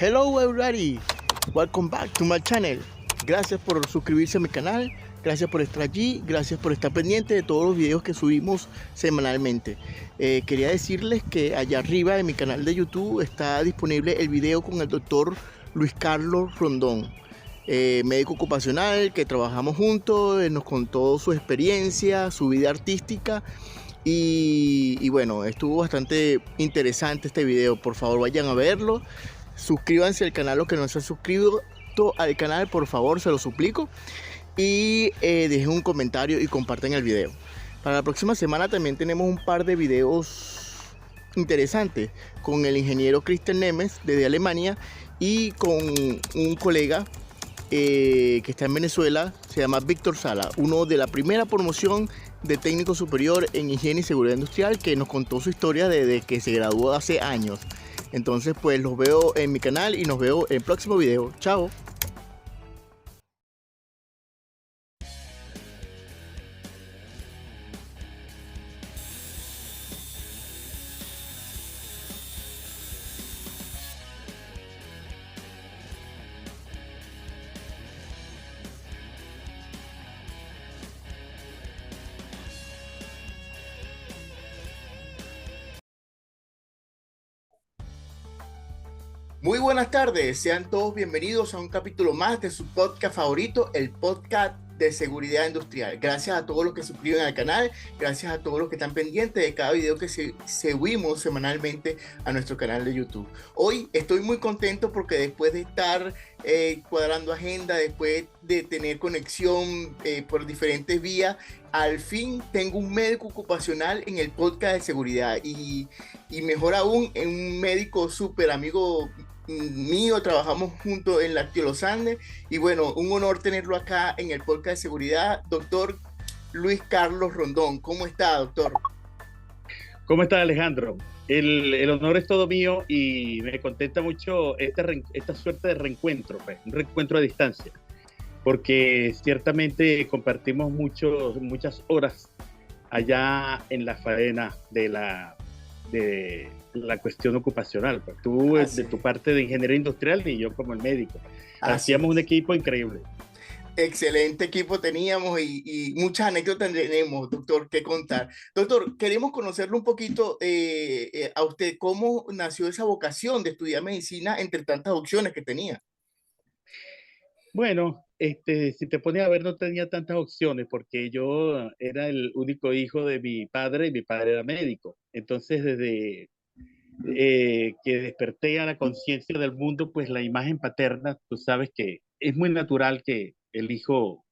Hello everybody, welcome back to my channel. Gracias por suscribirse a mi canal, gracias por estar allí, gracias por estar pendiente de todos los videos que subimos semanalmente. Quería decirles que allá arriba en mi canal de YouTube está disponible el video con el doctor Luis Carlos Rondón, médico ocupacional que trabajamos juntos, nos contó su experiencia, su vida artística. Y bueno, estuvo bastante interesante este video. Por favor, vayan a verlo. Suscríbanse al canal, los que no se han suscrito al canal, por favor, se lo suplico. Y dejen un comentario y compartan el video. Para la próxima semana también tenemos un par de videos interesantes con el ingeniero Christian Nemes desde Alemania y con un colega que está en Venezuela, se llama Víctor Sala, uno de la primera promoción de técnico superior en higiene y seguridad industrial, que nos contó su historia desde que se graduó hace años. Entonces pues los veo en mi canal y nos veo en el próximo video. Chao. Muy buenas tardes, sean todos bienvenidos a un capítulo más de su podcast favorito, el podcast de seguridad industrial. Gracias a todos los que se suscriben al canal, gracias a todos los que están pendientes de cada video que subimos semanalmente a nuestro canal de YouTube. Hoy estoy muy contento porque después de estar cuadrando agenda, después de tener conexión por diferentes vías, al fin tengo un médico ocupacional en el podcast de seguridad y mejor aún, un médico súper amigo mío, trabajamos juntos en la Los Andes y bueno, un honor tenerlo acá en el podcast de seguridad, doctor Luis Carlos Rondón. ¿Cómo está, doctor? ¿Cómo está, Alejandro? El honor es todo mío y me contenta mucho esta suerte de reencuentro, pues, un reencuentro a distancia, porque ciertamente compartimos muchas horas allá en la faena de la cuestión ocupacional. Pues tú de tu parte de ingeniería industrial y yo como el médico. Hacíamos un equipo increíble. Excelente equipo teníamos y muchas anécdotas tenemos, doctor, que contar. Doctor, queremos conocerlo un poquito a usted. ¿Cómo nació esa vocación de estudiar medicina entre tantas opciones que tenía? Bueno, si te pones a ver, no tenía tantas opciones porque yo era el único hijo de mi padre y mi padre era médico. Entonces, desde que desperté a la conciencia del mundo, pues la imagen paterna, tú sabes que es muy natural que el hijo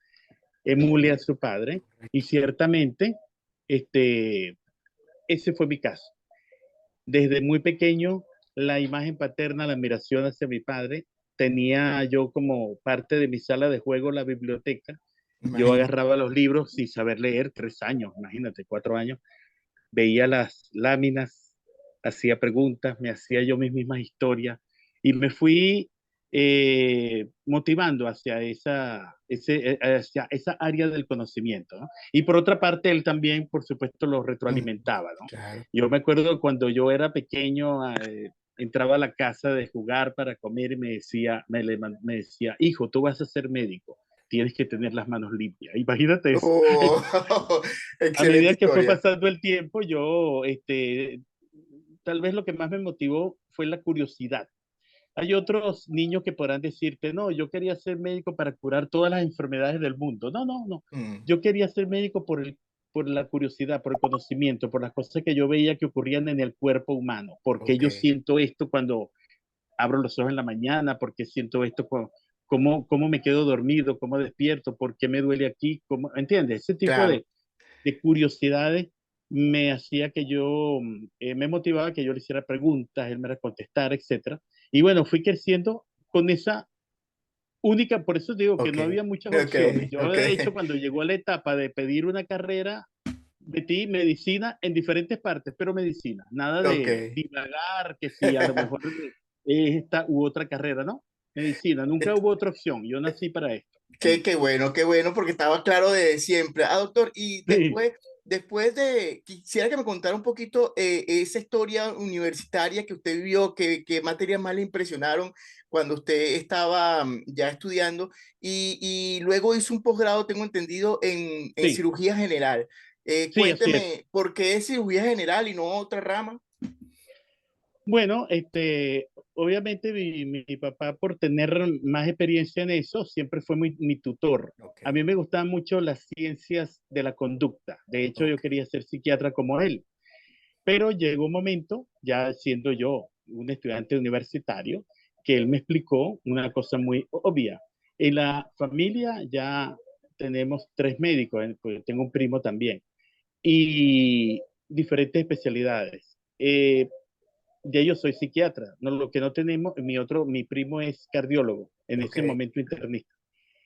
emule a su padre y ciertamente ese fue mi caso. Desde muy pequeño, la imagen paterna, la admiración hacia mi padre, tenía yo como parte de mi sala de juego la biblioteca. Yo agarraba los libros sin saber leer, 3 años, imagínate, 4 años, veía las láminas, hacía preguntas, me hacía yo mis mismas historias y me fui motivando hacia hacia esa área del conocimiento, ¿no? Y por otra parte, él también, por supuesto, lo retroalimentaba, ¿no? Claro. Yo me acuerdo cuando yo era pequeño, entraba a la casa de jugar para comer y me decía, hijo, tú vas a ser médico, tienes que tener las manos limpias. Imagínate eso. Oh, A medida excelente que fue historia. pasando el tiempo, yo, tal vez lo que más me motivó fue la curiosidad. Hay otros niños que podrán decirte, no, yo quería ser médico para curar todas las enfermedades del mundo. No, no, no. Yo quería ser médico por la curiosidad, por el conocimiento, por las cosas que yo veía que ocurrían en el cuerpo humano. ¿Por qué yo siento esto cuando abro los ojos en la mañana? ¿Por qué siento esto? ¿Cómo me quedo dormido? ¿Cómo despierto? ¿Por qué me duele aquí? ¿Entiendes? Ese tipo Claro. de curiosidades me hacía que yo, me motivaba que yo le hiciera preguntas, él me contestara, etcétera. Y bueno, fui creciendo con esa única, por eso digo que no había muchas opciones. Yo, de hecho, cuando llegó la etapa de pedir una carrera, metí medicina en diferentes partes, pero medicina, nada de divagar, que si a lo mejor es esta u otra carrera, ¿no? Medicina, nunca hubo otra opción, yo nací para esto. Qué bueno, porque estaba claro de siempre. Doctor, y Sí. después quisiera que me contara un poquito esa historia universitaria que usted vivió, qué materias más le impresionaron cuando usted estaba ya estudiando y luego hizo un posgrado, tengo entendido, en Sí, cirugía general. sí, así es. Cuénteme, ¿por qué es cirugía general y no otra rama? Bueno, obviamente mi papá, por tener más experiencia en eso, siempre fue mi tutor. Ok, A mí me gustaban mucho las ciencias de la conducta. De hecho, yo ok, quería ser psiquiatra como él. Pero llegó un momento, ya siendo yo un estudiante universitario, que él me explicó una cosa muy obvia. En la familia ya tenemos tres médicos, pues tengo un primo también, y diferentes especialidades. Ya yo soy psiquiatra, no, lo que no tenemos, mi primo es cardiólogo, en ok. ese momento internista.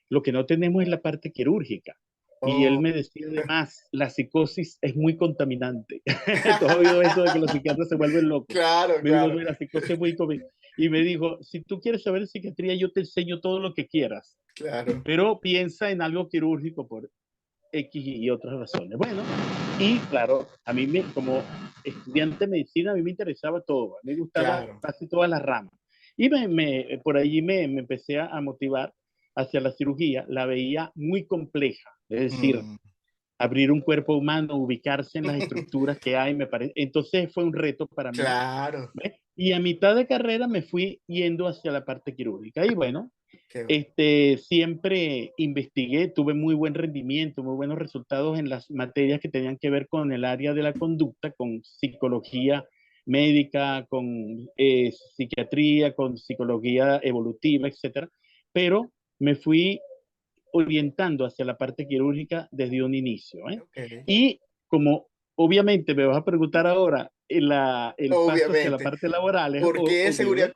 Lo que no tenemos es la parte quirúrgica. Y él Oh. me decía además, la psicosis es muy contaminante. ¿Tú has oído eso de que los psiquiatras se vuelven locos? Claro, Me dijo, claro, "No, la psicosis es muy contaminante". Y me dijo, si tú quieres saber psiquiatría, yo te enseño todo lo que quieras, claro. pero piensa en algo quirúrgico por X y otras razones. Bueno, y claro, como estudiante de medicina, a mí me interesaba todo, me gustaba Claro. casi todas las ramas. Y por allí me empecé a motivar hacia la cirugía, la veía muy compleja, es decir, Mm. abrir un cuerpo humano, ubicarse en las estructuras que hay, me parece. Entonces fue un reto para mí. Claro. ¿Ves? Y a mitad de carrera me fui yendo hacia la parte quirúrgica. Y bueno, Qué bueno. siempre investigué, tuve muy buen rendimiento, muy buenos resultados en las materias que tenían que ver con el área de la conducta, con psicología médica, con psiquiatría, con psicología evolutiva, etcétera. Pero me fui orientando hacia la parte quirúrgica desde un inicio, ¿eh? Ok. Y como obviamente me vas a preguntar ahora el paso hacia la Obviamente. parte laboral es Porque obvio, ¿eh? es seguridad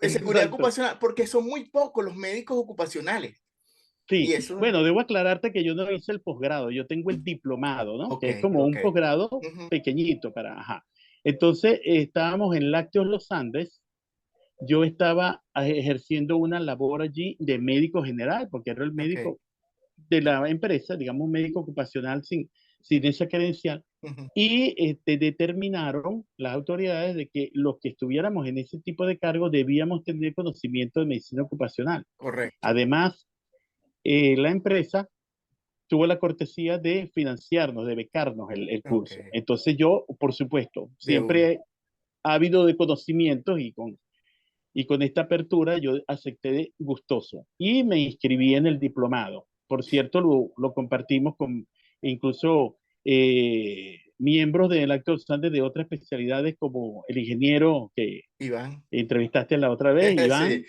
Exacto. ocupacional, porque son muy pocos los médicos ocupacionales. Y Sí, eso, bueno, debo aclararte que yo no hice el posgrado, yo tengo el diplomado, ¿no? ok, Que es como ok. un posgrado Ujú, pequeñito para, ajá. Entonces, estábamos en Lácteos Los Andes, yo estaba ejerciendo una labor allí de médico general, porque era el ok. médico de la empresa, digamos, un médico ocupacional sin esa credencial, Ujú, y determinaron las autoridades de que los que estuviéramos en ese tipo de cargo debíamos tener conocimiento de medicina ocupacional. correcto. Además, la empresa tuvo la cortesía de financiarnos, de becarnos el Ok. curso. Entonces yo, por supuesto, De una. siempre ávido de conocimientos y con esta apertura yo acepté gustoso y me inscribí en el diplomado. Por cierto, lo compartimos con incluso miembros del Acto Sandes de otras especialidades como el ingeniero que Iván. entrevistaste la otra vez, Sí, Iván.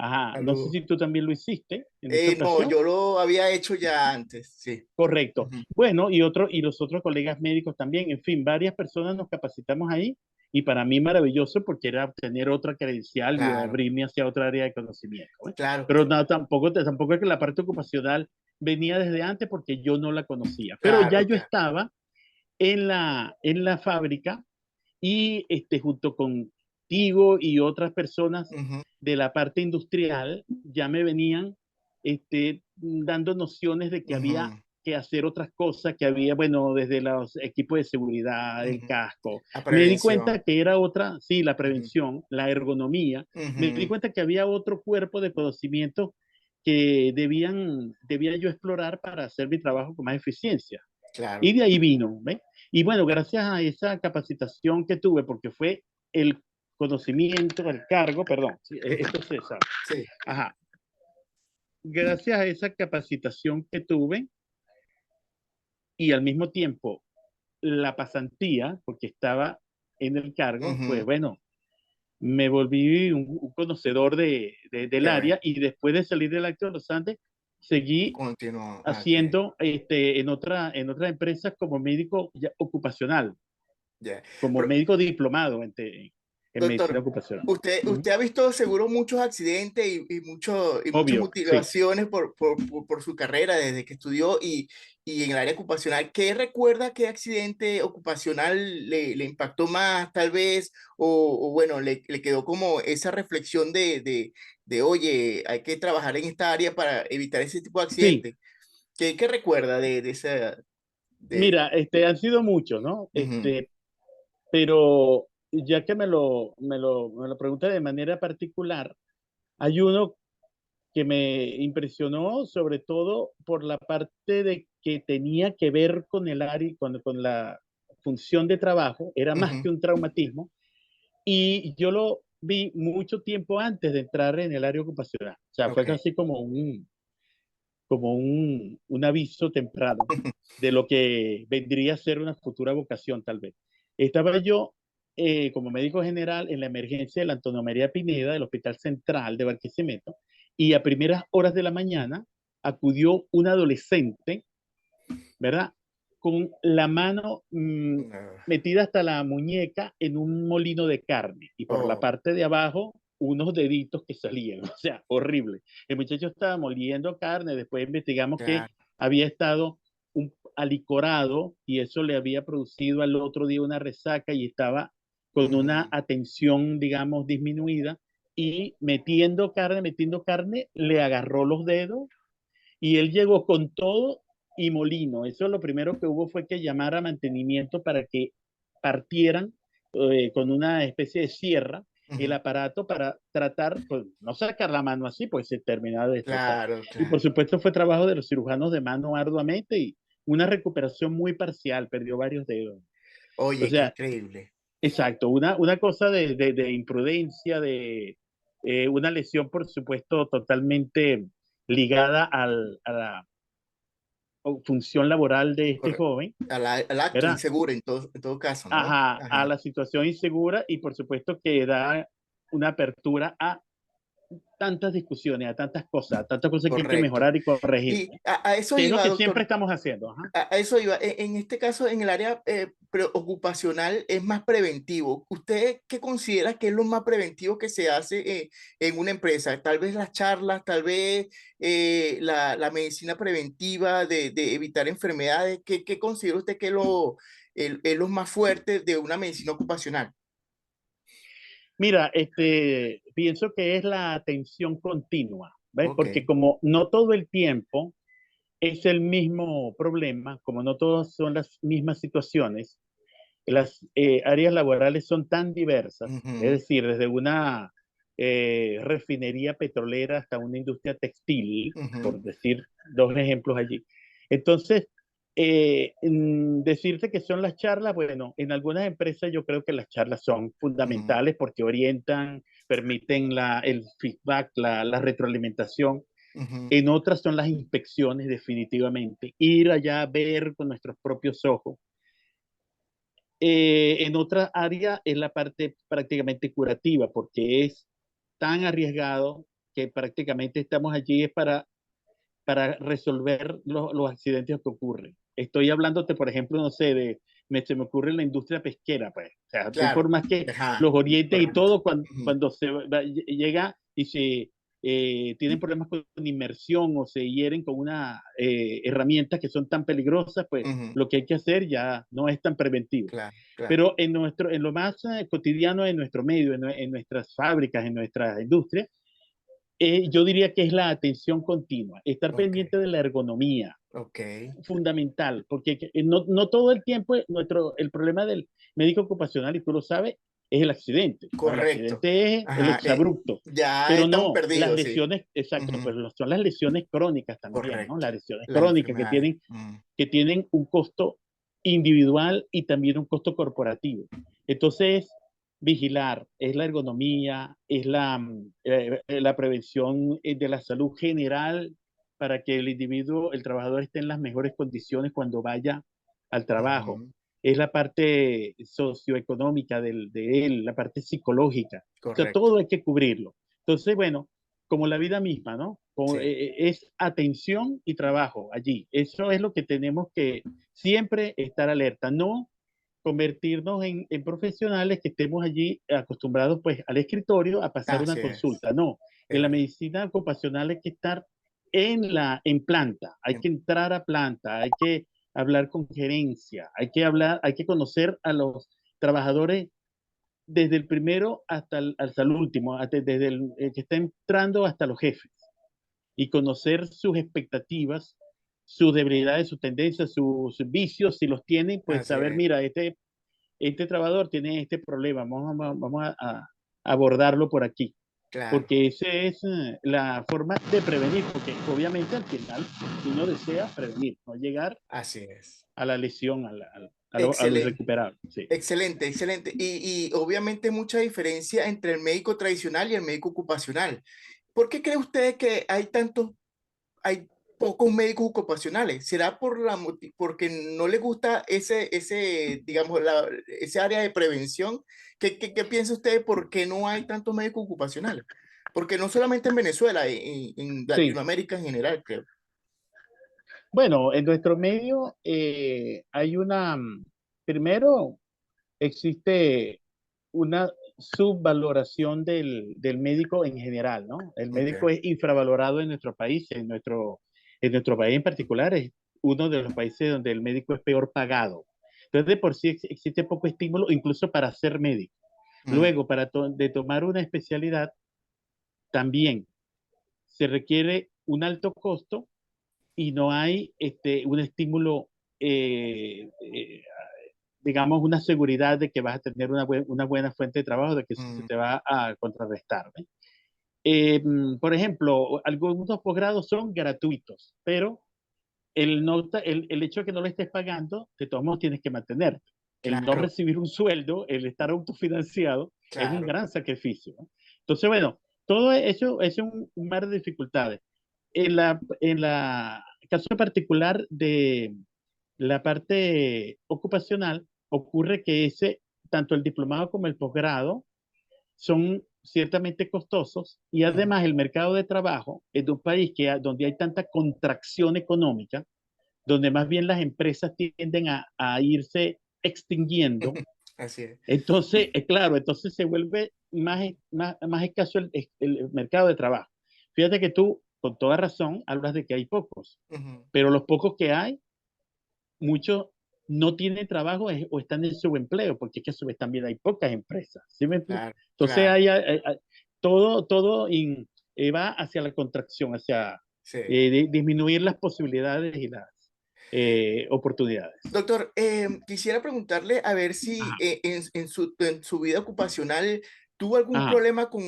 Ajá, no sé saludos. si tú también lo hiciste en esa No, ocasión. yo lo había hecho ya antes, sí. Correcto. Ujú, Bueno, y los otros colegas médicos también. En fin, varias personas nos capacitamos ahí y para mí maravilloso porque era obtener otra credencial y claro, abrirme hacia otra área de conocimiento, ¿eh? claro, Pero no, tampoco es que la parte ocupacional venía desde antes porque yo no la conocía. Pero ya claro, yo claro. estaba en la fábrica y junto contigo y otras personas Ujú, de la parte industrial ya me venían dando nociones de que había ujú, que hacer otras cosas, que había, bueno, desde los equipos de seguridad, el ujú. casco. La Me di prevención. cuenta que era otra, sí, la Ujú, prevención, la ergonomía. Me di ujú, cuenta que había otro cuerpo de conocimiento que debía yo explorar para hacer mi trabajo con más eficiencia. claro. Y de ahí vino, ¿ves? Y bueno, gracias a esa capacitación que tuve, porque fue el conocimiento, el cargo, perdón, sí, Ujú, esto se sabe. sí. Ajá. Gracias a esa capacitación que tuve y al mismo tiempo la pasantía, porque estaba en el cargo, pues Ujú, bueno, me volví un conocedor del qué bueno. área y después de salir del Acto de los Andes, seguí Continuó. Ah, ok. haciendo en otra empresa como médico ocupacional, Ya. como Pero, médico diplomado en medicina doctor, ocupacional. usted Ujú. ha visto seguro muchos accidentes y muchas Obvio, sí. motivaciones por su carrera desde que estudió y en el área ocupacional. ¿Qué recuerda qué accidente ocupacional le impactó más, tal vez? O bueno, le quedó como esa reflexión oye, hay que trabajar en esta área para evitar ese tipo de Sí, accidentes. ¿Qué recuerda de esa? De, Mira, han sido muchos, ¿no? ujú, Pero ya que me lo pregunta de manera particular, hay uno que me impresionó sobre todo por la parte de que tenía que ver con el área, con la función de trabajo, era más ujú, que un traumatismo, y yo lo vi mucho tiempo antes de entrar en el área ocupacional. O sea, fue ok. casi como un aviso temprano de lo que vendría a ser una futura vocación, tal vez. Estaba yo como médico general en la emergencia de la Antonio María Pineda del Hospital Central de Barquisimeto, y a primeras horas de la mañana acudió un adolescente, ¿verdad? Con la mano Ah, metida hasta la muñeca en un molino de carne y por la oh, parte de abajo unos deditos que salían, o sea, horrible. El muchacho estaba moliendo carne, después investigamos que claro. había estado alicorado y eso le había producido al otro día una resaca y estaba con una Ujú, atención, digamos, disminuida y metiendo carne, le agarró los dedos y él llegó con todo y molino. Eso lo primero que hubo fue que llamar a mantenimiento para que partieran con una especie de sierra el ujú, aparato para tratar, pues no sacar la mano así, pues se terminaba de destrozar. claro, Y por claro. supuesto fue trabajo de los cirujanos de mano arduamente y una recuperación muy parcial, perdió varios dedos. O Oye, qué sea, increíble. exacto, una cosa de imprudencia, de una lesión, por supuesto, totalmente ligada a la función laboral de este Correcto. joven, Al acto ¿verdad? inseguro en todo caso, ¿no? Ajá, a Ajá. la situación insegura y por supuesto que da una apertura a tantas discusiones, a tantas cosas que hay que Correcto. mejorar y corregir, Y ¿no? a eso Que es lo iba, que siempre doctor. estamos haciendo. Ajá. A eso iba. En este caso, en el área ocupacional es más preventivo. ¿Usted qué considera que es lo más preventivo que se hace en una empresa? Tal vez las charlas, tal vez la medicina preventiva de evitar enfermedades. ¿Qué considera usted que es lo más fuerte de una medicina ocupacional? Mira, pienso que es la atención continua, ¿ves? Ok. Porque como no todo el tiempo es el mismo problema, como no todas son las mismas situaciones, las áreas laborales son tan diversas, es Ujú, decir, desde una refinería petrolera hasta una industria textil, ujú, por decir dos ejemplos allí. Entonces, decirte que son las charlas, bueno, en algunas empresas yo creo que las charlas son ujú, fundamentales porque orientan, permiten el feedback, la retroalimentación. ujú, En otras son las inspecciones, definitivamente. Ir allá a ver con nuestros propios ojos. En otra área es la parte prácticamente curativa, porque es tan arriesgado que prácticamente estamos allí es para resolver los accidentes que ocurren. Estoy hablándote, por ejemplo, no sé, se me ocurre en la industria pesquera, pues. O sea, tú por claro. más que Ajá. los orientes y Correcto. todo, cuando, Ujú, cuando llega y se tienen problemas con inmersión o se hieren con una herramientas que son tan peligrosas, pues ujú, lo que hay que hacer ya no es tan preventivo. claro, claro. Pero en lo más cotidiano en nuestro medio, en nuestras fábricas, en nuestras industrias, yo diría que es la atención continua, estar Ok, pendiente de la ergonomía, ok. fundamental, porque no todo el tiempo el problema del médico ocupacional, y tú lo sabes, es el accidente, ¿no? El Correcto. accidente es el Ajá. exabrupto, Ya pero estamos no, las perdidos, sí. lesiones, exacto, Ujú, pero son las lesiones crónicas también, ¿no? correcto. Las lesiones Las crónicas enfermedades. que tienen un costo individual y también un costo corporativo. Entonces, vigilar, es la ergonomía, es la prevención de la salud general para que el individuo, el trabajador esté en las mejores condiciones cuando vaya al trabajo. Ujú, Es la parte socioeconómica de él, la parte psicológica. O sea, correcto. todo hay que cubrirlo. Entonces, bueno, como la vida misma, ¿no? Sí. Es atención y trabajo allí. Eso es lo que tenemos que siempre estar alerta, no convertirnos en profesionales que estemos allí acostumbrados pues al escritorio a pasar una Así es. consulta. No, Es en la verdad. medicina ocupacional hay que estar en planta, hay Em, que entrar a planta, hay que hablar con gerencia, hay que conocer a los trabajadores desde el primero hasta el último, desde el que está entrando hasta los jefes y conocer sus expectativas sus debilidades, sus tendencias, sus vicios, si los tiene, pues Así saber, es, mira, este trabajador tiene este problema, vamos a abordarlo por aquí, claro, porque esa es la forma de prevenir, porque obviamente al final uno desea prevenir, no llegar así es. a la lesión, a lo Excelente. irrecuperable. Sí. Excelente, excelente. Y obviamente mucha diferencia entre el médico tradicional y el médico ocupacional. ¿Por qué cree usted que hay pocos médicos ocupacionales? ¿Será porque no le gusta digamos, ese área de prevención? ¿Qué piensa usted de por qué no hay tantos médicos ocupacionales? Porque no solamente en Venezuela, en Sí. Latinoamérica en general, creo. Bueno, en nuestro medio hay primero, existe una subvaloración del médico en general, ¿no? El médico Ok. es infravalorado en nuestro país, en nuestro país en particular, es uno de los países donde el médico es peor pagado. Entonces, de por sí existe poco estímulo, incluso para ser médico. Mm, Luego, de tomar una especialidad, también se requiere un alto costo y no hay un estímulo, eh, eh, digamos, una seguridad de que vas a tener una buena fuente de trabajo, de que eso se mm, te va a contrarrestar. ¿Ve? Por ejemplo, algunos posgrados son gratuitos, pero el hecho de que no lo estés pagando, de todos modos tienes que mantenerte. El no claro, recibir un sueldo, el estar autofinanciado, es un claro, gran sacrificio. ¿No? Entonces, bueno, todo eso es un mar de dificultades. En la caso particular de la parte ocupacional, ocurre que tanto el diplomado como el posgrado son ciertamente costosos y mm, además el mercado de trabajo es de un país donde hay tanta contracción económica, donde más bien las empresas tienden a irse extinguiendo. así es. Entonces, claro, entonces se vuelve más escaso el mercado de trabajo. Fíjate que tú, con toda razón, hablas de que hay pocos, Ujú, pero los pocos que hay, muchos no tienen trabajo o están en subempleo, porque es que a su vez también hay pocas empresas. ¿Sí me explico? claro, Entonces, claro, todo va hacia la contracción, hacia sí. disminuir las posibilidades y las oportunidades. Doctor, quisiera preguntarle a ver si Ajá. en su vida ocupacional tuvo algún Ajá. problema con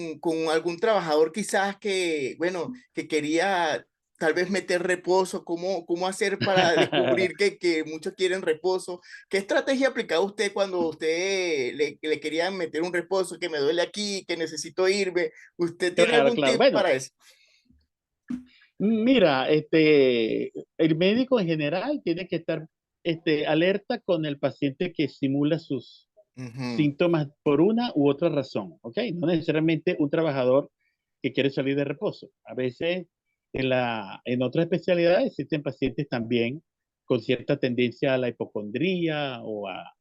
algún trabajador quizás que, bueno, que quería tal vez meter reposo, cómo hacer para descubrir que muchos quieren reposo. ¿Qué estrategia aplicaba usted cuando usted le querían meter un reposo, que me duele aquí, que necesito irme? ¿Usted tiene Claro, algún claro. tip Bueno, para eso? mira, el médico en general tiene que estar alerta con el paciente que simula sus Ujú, síntomas por una u otra razón, ¿ok? No necesariamente un trabajador que quiere salir de reposo. A veces en otras especialidades existen pacientes también con cierta tendencia a la hipocondría o a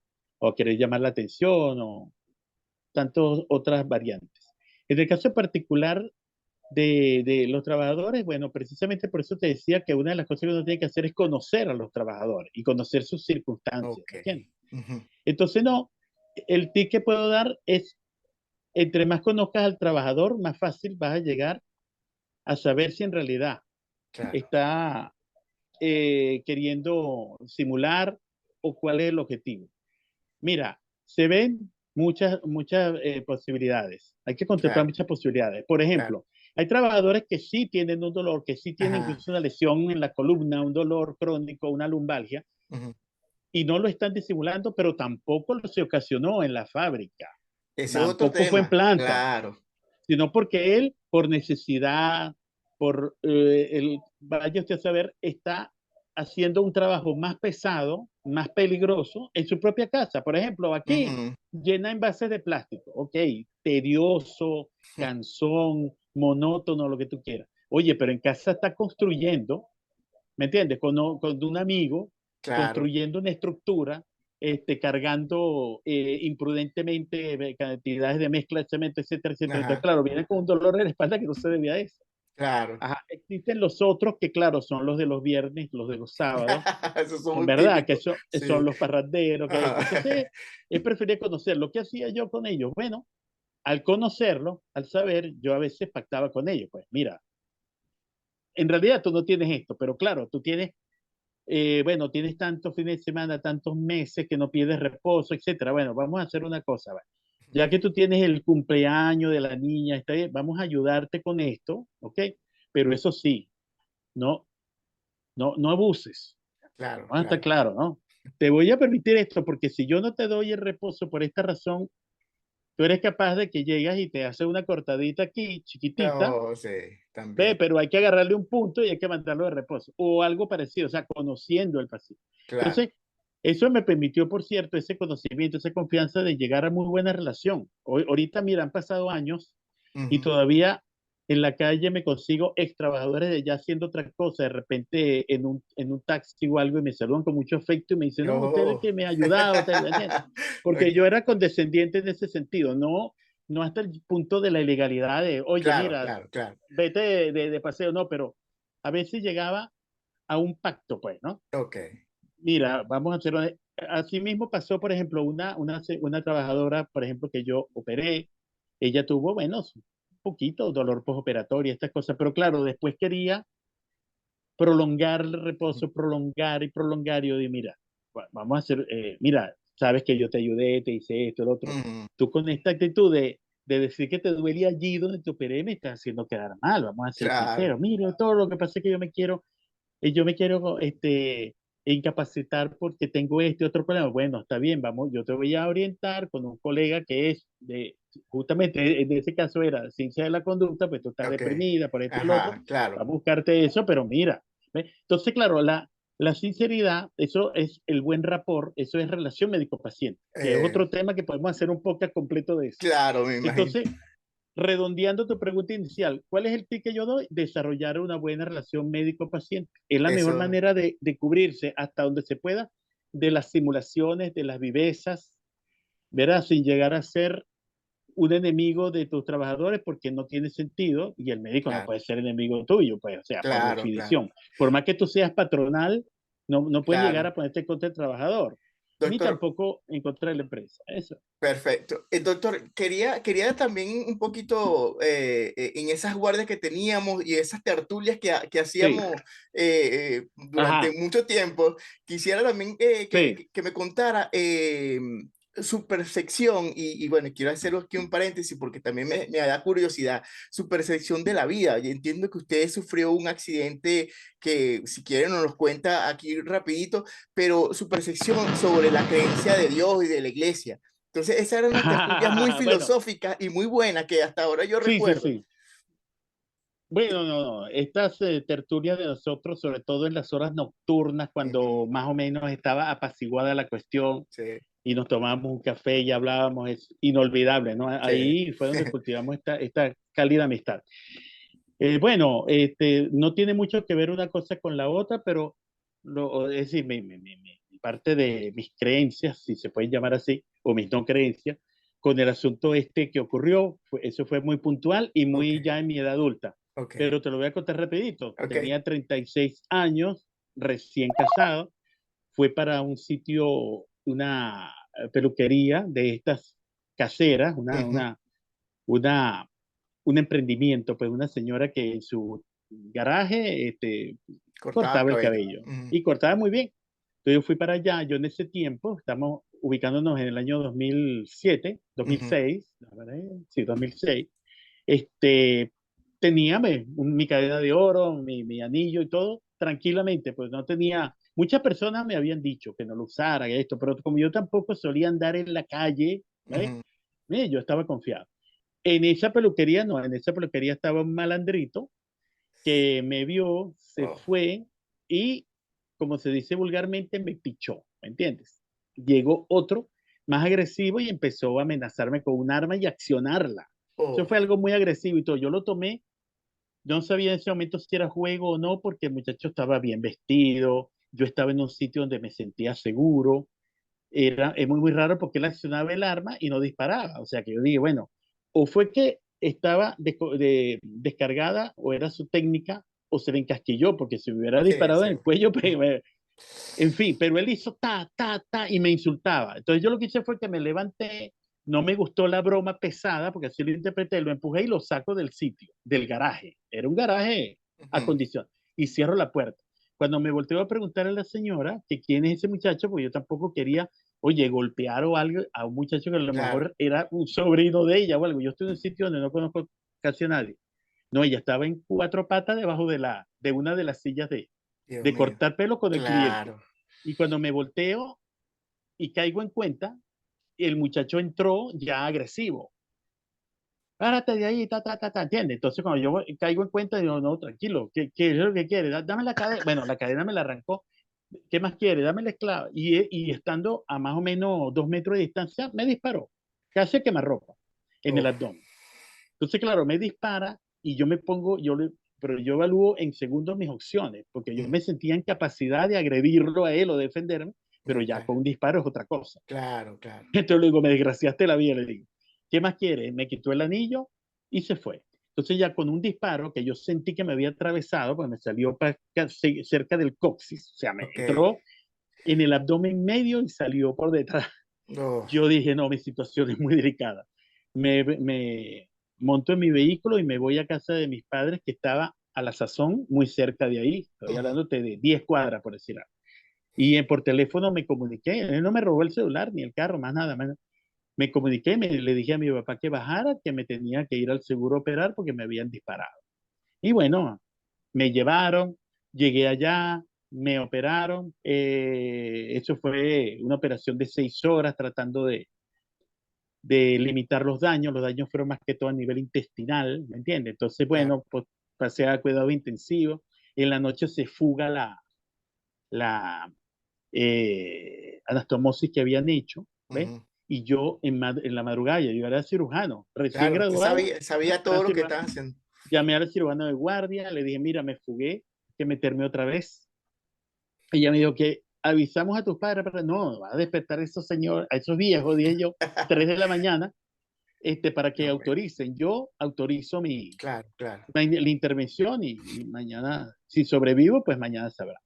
querer llamar la atención o tantas otras variantes. En el caso particular de los trabajadores, bueno, precisamente por eso te decía que una de las cosas que uno tiene que hacer es conocer a los trabajadores y conocer sus circunstancias, ok. ¿me entiendes? Ujú, Entonces, no, el tip que puedo dar es, entre más conozcas al trabajador, más fácil vas a llegar a saber si en realidad claro, está queriendo simular o cuál es el objetivo. Mira, se ven muchas posibilidades. Hay que contemplar claro, muchas posibilidades. Por claro. ejemplo, hay trabajadores que sí tienen un dolor, que sí tienen Ajá. incluso una lesión en la columna, un dolor crónico, una lumbalgia, Ujú. y no lo están disimulando, pero tampoco se ocasionó en la fábrica, Ese es otro tampoco fue en tema, planta, claro. sino porque él, por necesidad, vaya usted a saber, está haciendo un trabajo más pesado, más peligroso en su propia casa. Por ejemplo, aquí Ujú. llena envases de plástico, ok, tedioso, cansón, monótono, lo que tú quieras. Oye, pero en casa está construyendo, ¿me entiendes? Con un amigo, Claro. construyendo una estructura, cargando imprudentemente cantidades de mezcla de cemento, etcétera, etcétera. Entonces, Ajá. claro, viene con un dolor en la espalda que no se debía a eso. Claro. Ajá. Existen los otros que, claro, son los de los viernes, los de los sábados, Esos son muy ¿verdad? Que típicos. son Sí. los parranderos. Entonces, Ajá. es preferible conocerlo. ¿Qué hacía yo con ellos? Bueno, al conocerlo, al saber, yo a veces pactaba con ellos. Pues mira, en realidad tú no tienes esto, pero claro, tú tienes bueno, tienes tantos fines de semana, tantos meses que no pierdes reposo, etcétera. Bueno, vamos a hacer una cosa, ¿vale? Ya que tú tienes el cumpleaños de la niña, está bien, vamos a ayudarte con esto, ¿ok? Pero eso sí, no, no abuses. Claro, Vamos a estar claro. claro, ¿no? Te voy a permitir esto porque si yo no te doy el reposo por esta razón, tú eres capaz de que llegas y te haces una cortadita aquí, chiquitita, No, sí, ve, también. pero hay que agarrarle un punto y hay que mandarlo de reposo o algo parecido, o sea, conociendo el paciente. Claro. Entonces, eso me permitió, por cierto, ese conocimiento, esa confianza de llegar a muy buena relación. Hoy, ahorita, mira, han pasado años y Ujú. todavía en la calle me consigo ex trabajadores de ya haciendo otra cosa, de repente en un taxi o algo y me saludan con mucho afecto y me dicen, no, usted es el Oh. que me ha ayudado, usted, ¿entiendes? Porque yo era condescendiente en ese sentido, no hasta el punto de la ilegalidad de, oye, Claro, mira, claro, claro. vete de paseo, no, pero a veces llegaba a un pacto, pues, ¿no? Ok. Mira, vamos a hacerlo. Así mismo pasó, por ejemplo, una trabajadora, por ejemplo, que yo operé, ella tuvo, bueno, un poquito dolor postoperatorio, estas cosas, pero claro, después quería prolongar el Ujú, reposo, prolongar y prolongar, y yo dije, mira, vamos a hacer, mira, sabes que yo te ayudé, te hice esto, lo otro, ujú. tú con esta actitud de decir que te duele allí donde te operé, me estás haciendo quedar mal, vamos a ser Claro. sinceros, mira, todo lo que pasa es que yo me quiero incapacitar porque tengo este otro problema. Bueno, está bien, vamos, yo te voy a orientar con un colega que es justamente en ese caso era ciencia de la conducta, pues tú estás Ok. deprimida por esto y lo otro, Ajá, claro. va a buscarte eso, pero mira, ¿ve? Entonces, claro, la sinceridad, eso es el buen rapport, eso es relación médico-paciente, que es Eh, otro tema que podemos hacer un podcast completo de eso. claro, me imagino. Entonces, redondeando tu pregunta inicial, ¿cuál es el tip que yo doy? Desarrollar una buena relación médico-paciente. Es la mejor Eso, manera de cubrirse hasta donde se pueda de las simulaciones, de las vivezas, ¿verdad? Sin llegar a ser un enemigo de tus trabajadores porque no tiene sentido y el médico no claro, puede ser enemigo tuyo, pues, o sea, por claro, claro, definición. Por más que tú seas patronal, no puedes llegar claro. a ponerte en contra del trabajador, ni Doctor, tampoco en contra de la empresa. Eso. perfecto. Doctor, quería también un poquito en esas guardias que teníamos y esas tertulias que Sí, hacíamos durante ajá, mucho tiempo, quisiera también sí. que me contara su percepción y bueno, quiero hacer aquí un paréntesis porque también me da curiosidad, su percepción de la vida. Yo entiendo que usted sufrió un accidente que si quieren nos los cuenta aquí rapidito, pero su percepción sobre la creencia de Dios y de la iglesia. Entonces, esas eran unas tertulias muy Bueno, filosóficas y muy buenas que hasta ahora yo sí, sí, recuerdo. sí. Bueno, no, estas tertulias de nosotros, sobre todo en las horas nocturnas, Ujú, cuando más o menos estaba apaciguada la cuestión sí, y nos tomábamos un café y hablábamos, es inolvidable, ¿no? sí. Ahí fue donde cultivamos esta cálida amistad. Bueno, no tiene mucho que ver una cosa con la otra, pero es decir, parte de mis creencias, si se pueden llamar así, o mis no creencias, con el asunto este que ocurrió, eso fue muy puntual y Ok, muy ya en mi edad adulta. ok, Pero te lo voy a contar rapidito. ok. Tenía 36 años, recién casado, fue para un sitio, una peluquería de estas caseras, Ujú, una un emprendimiento, pues una señora que en su garaje cortaba cortaba el cabello. cabello Ujú, y cortaba muy bien. Entonces yo fui para allá, yo en ese tiempo, estamos ubicándonos en el año 2007, ujú, 2006, sí, 2006, este, tenía mi cadena de oro, mi anillo y todo, tranquilamente, pues no tenía, muchas personas me habían dicho que no lo usara, esto, pero como yo tampoco solía andar en la calle, ¿vale? ujú. Yo estaba confiado. En esa peluquería, no, en esa peluquería estaba un malandrito que me vio, se Oh, fue y, como se dice vulgarmente, me pichó, ¿me entiendes? Llegó otro más agresivo y empezó a amenazarme con un arma y accionarla. Eso oh, fue algo muy agresivo y todo. Yo lo tomé, yo no sabía en ese momento si era juego o no, porque el muchacho estaba bien vestido, yo estaba en un sitio donde me sentía seguro, es muy raro porque él accionaba el arma y no disparaba. O sea que yo dije, bueno, o fue que estaba descargada o era su técnica o se le encasquilló porque si me hubiera sí, disparado sí. en el cuello, pues, en fin, pero él hizo ta y me insultaba. Entonces yo lo que hice fue que me levanté, no me gustó la broma pesada porque así lo interpreté, lo empujé y lo saco del sitio, del garaje. Era un garaje Ujú, acondicionado y cierro la puerta. Cuando me volteo a preguntar a la señora que quién es ese muchacho, pues yo tampoco quería, oye, golpear o algo a un muchacho que a lo Claro, mejor era un sobrino de ella o algo. Yo estoy en un sitio donde no conozco casi a nadie. No, ella estaba en cuatro patas debajo de una de las sillas Dios de mío. cortar pelo con el cliente. Claro. Y cuando me volteo y caigo en cuenta, el muchacho entró ya agresivo. Párate de ahí, ¿entiendes? Entonces, cuando yo caigo en cuenta, digo, no, tranquilo, ¿qué es lo que quiere? Dame la cadena. Bueno, la cadena me la arrancó. ¿Qué más quiere? Dame la esclava. Y estando a más o menos 2 metros de distancia, me disparó. Casi a quemarropa en el Uf, abdomen. Entonces, claro, me dispara y yo me pongo, pero yo evalúo en segundos mis opciones, porque yo mm, me sentía en capacidad de agredirlo a él o defenderme, pero ya claro, con un disparo es otra cosa. claro, claro. Entonces le digo, me desgraciaste la vida, le digo. ¿Qué más quieres? Me quitó el anillo y se fue. Entonces ya con un disparo que yo sentí que me había atravesado, pues me salió cerca del coxis, o sea, me Ok. entró en el abdomen medio y salió por detrás. Oh, Yo dije, no, mi situación es muy delicada. Me monto en mi vehículo y me voy a casa de mis padres, que estaba a la sazón muy cerca de ahí. Estoy ujú, hablándote de 10 cuadras, por decir algo. Y por teléfono me comuniqué. Él no me robó el celular ni el carro, más nada. Me comuniqué, le dije a mi papá que bajara, que me tenía que ir al seguro a operar porque me habían disparado. Y bueno, me llevaron, llegué allá, me operaron. Eso fue una operación de 6 horas tratando de limitar los daños. Los daños fueron más que todo a nivel intestinal, ¿me entiendes? Entonces, claro. bueno, pues pasé a cuidado intensivo. En la noche se fuga la anastomosis que habían hecho, ¿ves? Ujú. Y yo en la madrugada, yo era cirujano, recién Claro, usted graduado, sabía era todo lo que cirujano. estaba haciendo. Llamé al cirujano de guardia, le dije, mira, me fugué, hay que meterme otra vez. Ella me dijo que avisamos a tus padres, pero no, va a despertar a esos señores, a esos viejos, dije yo, 3 de la mañana, para que No, hombre. autoricen. Yo autorizo Claro, claro. la intervención y mañana, si sobrevivo, pues mañana sabrá.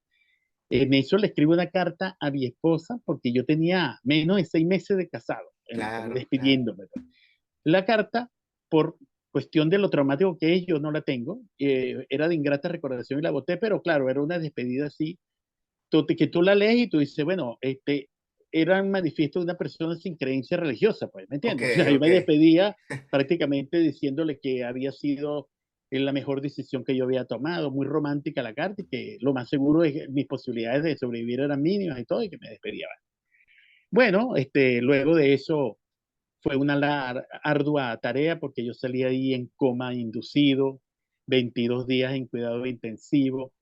En eso le escribo una carta a mi esposa porque yo tenía menos de 6 meses de casado, Claro, claro. despidiéndome, pues. La carta, por cuestión de lo traumático que es, yo no la tengo. Era de ingrata recordación y la boté, pero claro, era una despedida así, que tú la lees y tú dices, bueno, era un manifiesto de una persona sin creencia religiosa, pues, ¿me Ok, entiendes? O sea, yo ok. me despedía prácticamente diciéndole que había sido la mejor decisión que yo había tomado, muy romántica la carta, y que lo más seguro es que mis posibilidades de sobrevivir eran mínimas y todo, y que me despedía. Bueno, luego de eso fue una ardua tarea porque yo salí ahí en coma inducido, 22 días en cuidado intensivo,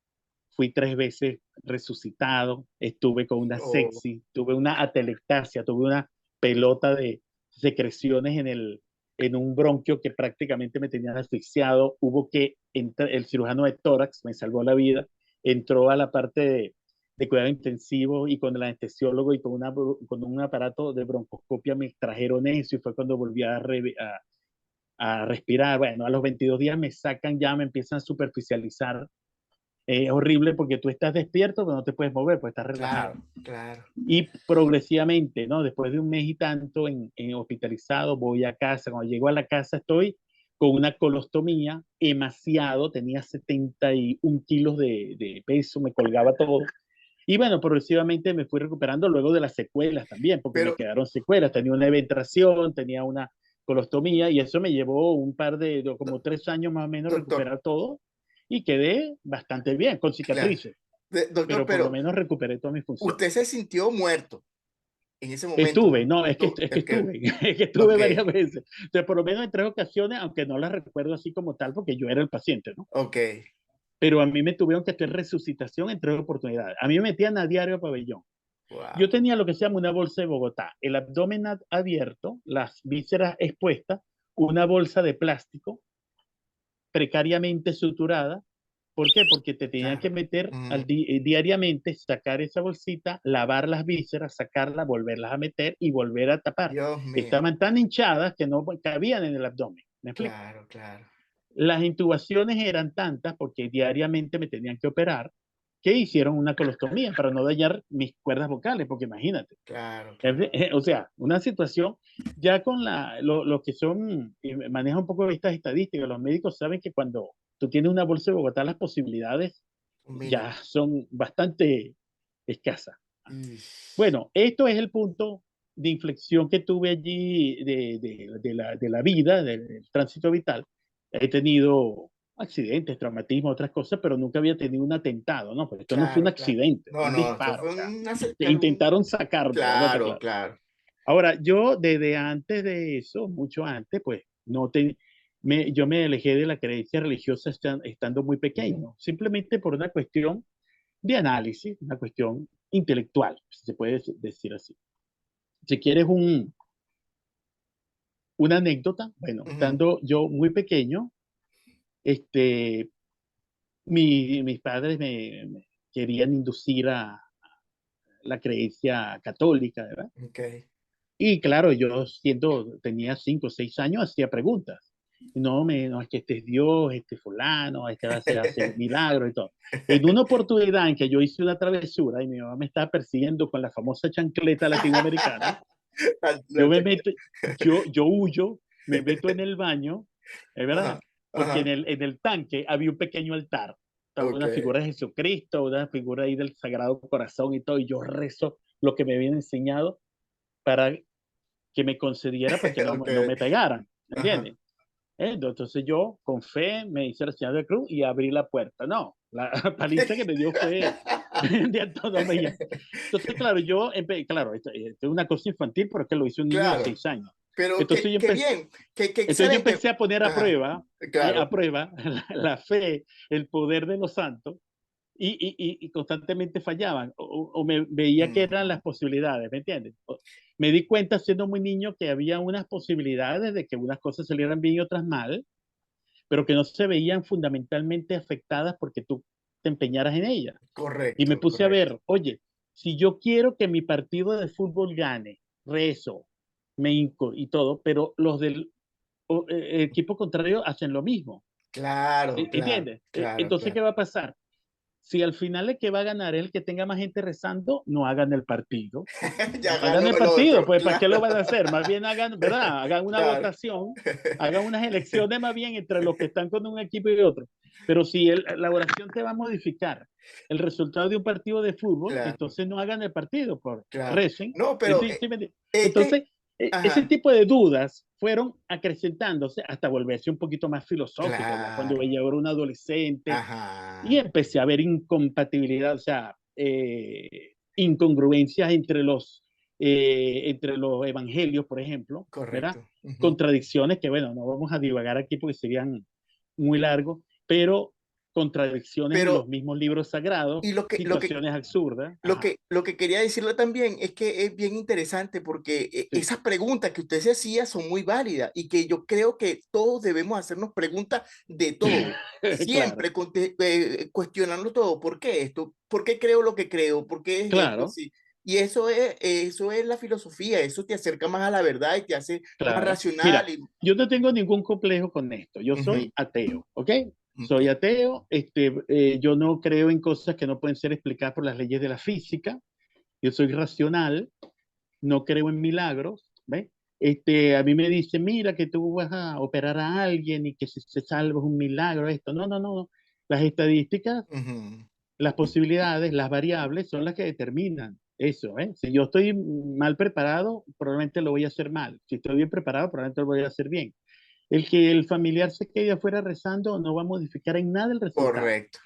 fui 3 veces resucitado, estuve con una Oh, sepsis, tuve una atelectasia, tuve una pelota de secreciones en un bronquio que prácticamente me tenía asfixiado. Hubo que entrar, el cirujano de tórax me salvó la vida, entró a la parte de cuidado intensivo y con el anestesiólogo y con un aparato de broncoscopia me trajeron eso y fue cuando volví a respirar. Bueno, a los 22 días me sacan ya, me empiezan a superficializar. Es horrible porque tú estás despierto, pero no te puedes mover, pues estás relajado. claro, claro. Y progresivamente, ¿no? Después de un mes y tanto en hospitalizado, voy a casa. Cuando llego a la casa estoy con una colostomía, emaciado, tenía 71 kilos de peso, me colgaba todo. Y bueno, progresivamente me fui recuperando luego de las secuelas también, porque me Pero, quedaron secuelas. Tenía una eventración, tenía una colostomía y eso me llevó un par como 3 años más o menos doctor, recuperar todo y quedé bastante bien, con claro. cicatrices, Doctor, pero por lo pero menos recuperé todas mis funciones. usted se sintió muerto en ese momento, Estuve, ¿no? no, es que Ok, estuve, es que estuve ok, varias veces. Entonces, por lo menos en 3 ocasiones, aunque no las recuerdo así como tal, porque yo era el paciente, ¿no? ok. Pero a mí me tuvieron que hacer resucitación en 3 oportunidades. A mí me metían a diario a pabellón. Yo Wow. tenía lo que se llama una bolsa de Bogotá, el abdomen abierto, las vísceras expuestas, una bolsa de plástico precariamente suturada. ¿Por qué? Porque te tenían que Claro. meter Mm, diariamente, sacar esa bolsita, lavar las vísceras, sacarla, volverlas a meter y volver a tapar. Dios mío. Estaban tan hinchadas que no cabían en el abdomen. ¿Me explico? Claro, claro, Las intubaciones eran tantas porque diariamente me tenían que operar que hicieron una colostomía para no dañar mis cuerdas vocales, porque imagínate. claro, claro. O sea, una situación ya con lo que son, maneja un poco estas estadísticas, los médicos saben que cuando tú tienes una bolsa de Bogotá, las posibilidades ya son bastante escasas. Ish. Bueno, esto es el punto de inflexión que tuve allí de la vida, del tránsito vital. He tenido accidentes, traumatismos, otras cosas, pero nunca había tenido un atentado, ¿no? Porque esto no fue un Claro, claro. accidente, fue No, un no, esto disparo, fue o sea, un acercar un... intentaron sacarme, vamos a estar Claro, claros. claro. Ahora, yo desde antes de eso, mucho antes, pues no te, yo me alejé de la creencia religiosa estando muy pequeño, simplemente por una cuestión de análisis, una cuestión intelectual, si se puede decir así. Si quieres una anécdota, bueno, Ujú. estando yo muy pequeño, este, mis padres me querían inducir a la creencia católica, ¿verdad? Ok. Y claro, yo tenía 5 o 6 años, hacía preguntas. No, es que este es Dios, este es fulano, este va a hacer milagros y todo. En una oportunidad en que yo hice una travesura y mi mamá me estaba persiguiendo con la famosa chancleta latinoamericana, yo me meto, yo huyo, me meto en el baño, ¿es verdad? Ajá, Porque ajá. en el tanque había un pequeño altar. Estaba Ok. una figura de Jesucristo, una figura ahí del Sagrado Corazón y todo, y yo rezo lo que me habían enseñado para que me concediera pues que Ok. no me pegaran, ¿me Ajá. entiendes? Entonces yo con fe me hice la señal de cruz y abrí la puerta. No, la paliza que me dio fue de autonomía. Entonces, claro, claro, esto es una cosa infantil, pero es que lo hizo un niño de Claro, 6 años. pero Entonces qué, yo qué empecé, bien, qué entonces yo excelente. empecé a poner Ajá, a claro. prueba la fe, el poder de los santos, y constantemente fallaban, o me veía que eran las Mm, posibilidades, ¿me entiendes? Me di cuenta siendo muy niño que había unas posibilidades de que unas cosas salieran bien y otras mal, pero que no se veían fundamentalmente afectadas porque tú te empeñaras en ellas. Y me correcto, puse a correcto. ver, oye, si yo quiero que mi partido de fútbol gane, rezo, me hinco y todo, pero los del equipo contrario hacen lo mismo. Claro, claro, ¿Entiendes? claro, Entonces, ¿qué claro. va a pasar? Si al final el que va a ganar es el que tenga más gente rezando, no hagan el partido. Ya No hagan el ganó el partido, otro, pues ¿para qué lo claro, van a hacer? Más bien hagan, ¿verdad? Hagan una claro. votación, hagan unas elecciones más bien entre los que están con un equipo y otro. Pero si la oración te va a modificar el resultado de un partido de fútbol, Claro, entonces no hagan el partido, por claro. recen. No, pero este, Entonces, ese ajá, tipo de dudas fueron acrecentándose hasta volverse un poquito más filosófica, ya cuando claro, veía ahora un adolescente y ajá, empecé a ver incompatibilidad, o sea, incongruencias entre los evangelios, por ejemplo, ¿verdad? correcto. Ujú. Contradicciones que, bueno, no vamos a divagar aquí porque serían muy largos, pero contradicciones en los Pero, mismos libros sagrados, y situaciones absurdas. Ajá, lo que quería decirle también es que es bien interesante porque sí, esas preguntas que usted se hacía son muy válidas y que yo creo que todos debemos hacernos preguntas de todo, claro, siempre cuestionando todo. ¿Por qué esto? ¿Por qué creo lo que creo? ¿Por qué es esto claro, así? Y eso es la filosofía, eso te acerca más a la verdad y te hace más claro. racional. Mira, Y, yo no tengo ningún complejo con esto. Yo ujú, soy ateo, ¿ok? ok, Soy ateo. Yo no creo en cosas que no pueden ser explicadas por las leyes de la física. Yo soy racional, no creo en milagros, ¿ves? A mí me dicen, mira que tú vas a operar a alguien y que si se salva es un milagro, esto. No, no, no, no. Las estadísticas, ujú, las posibilidades, las variables son las que determinan eso, ¿eh? Si yo estoy mal preparado, probablemente lo voy a hacer mal. Si estoy bien preparado, probablemente lo voy a hacer bien. El que el familiar se quede afuera rezando no va a modificar en nada el resultado. correcto.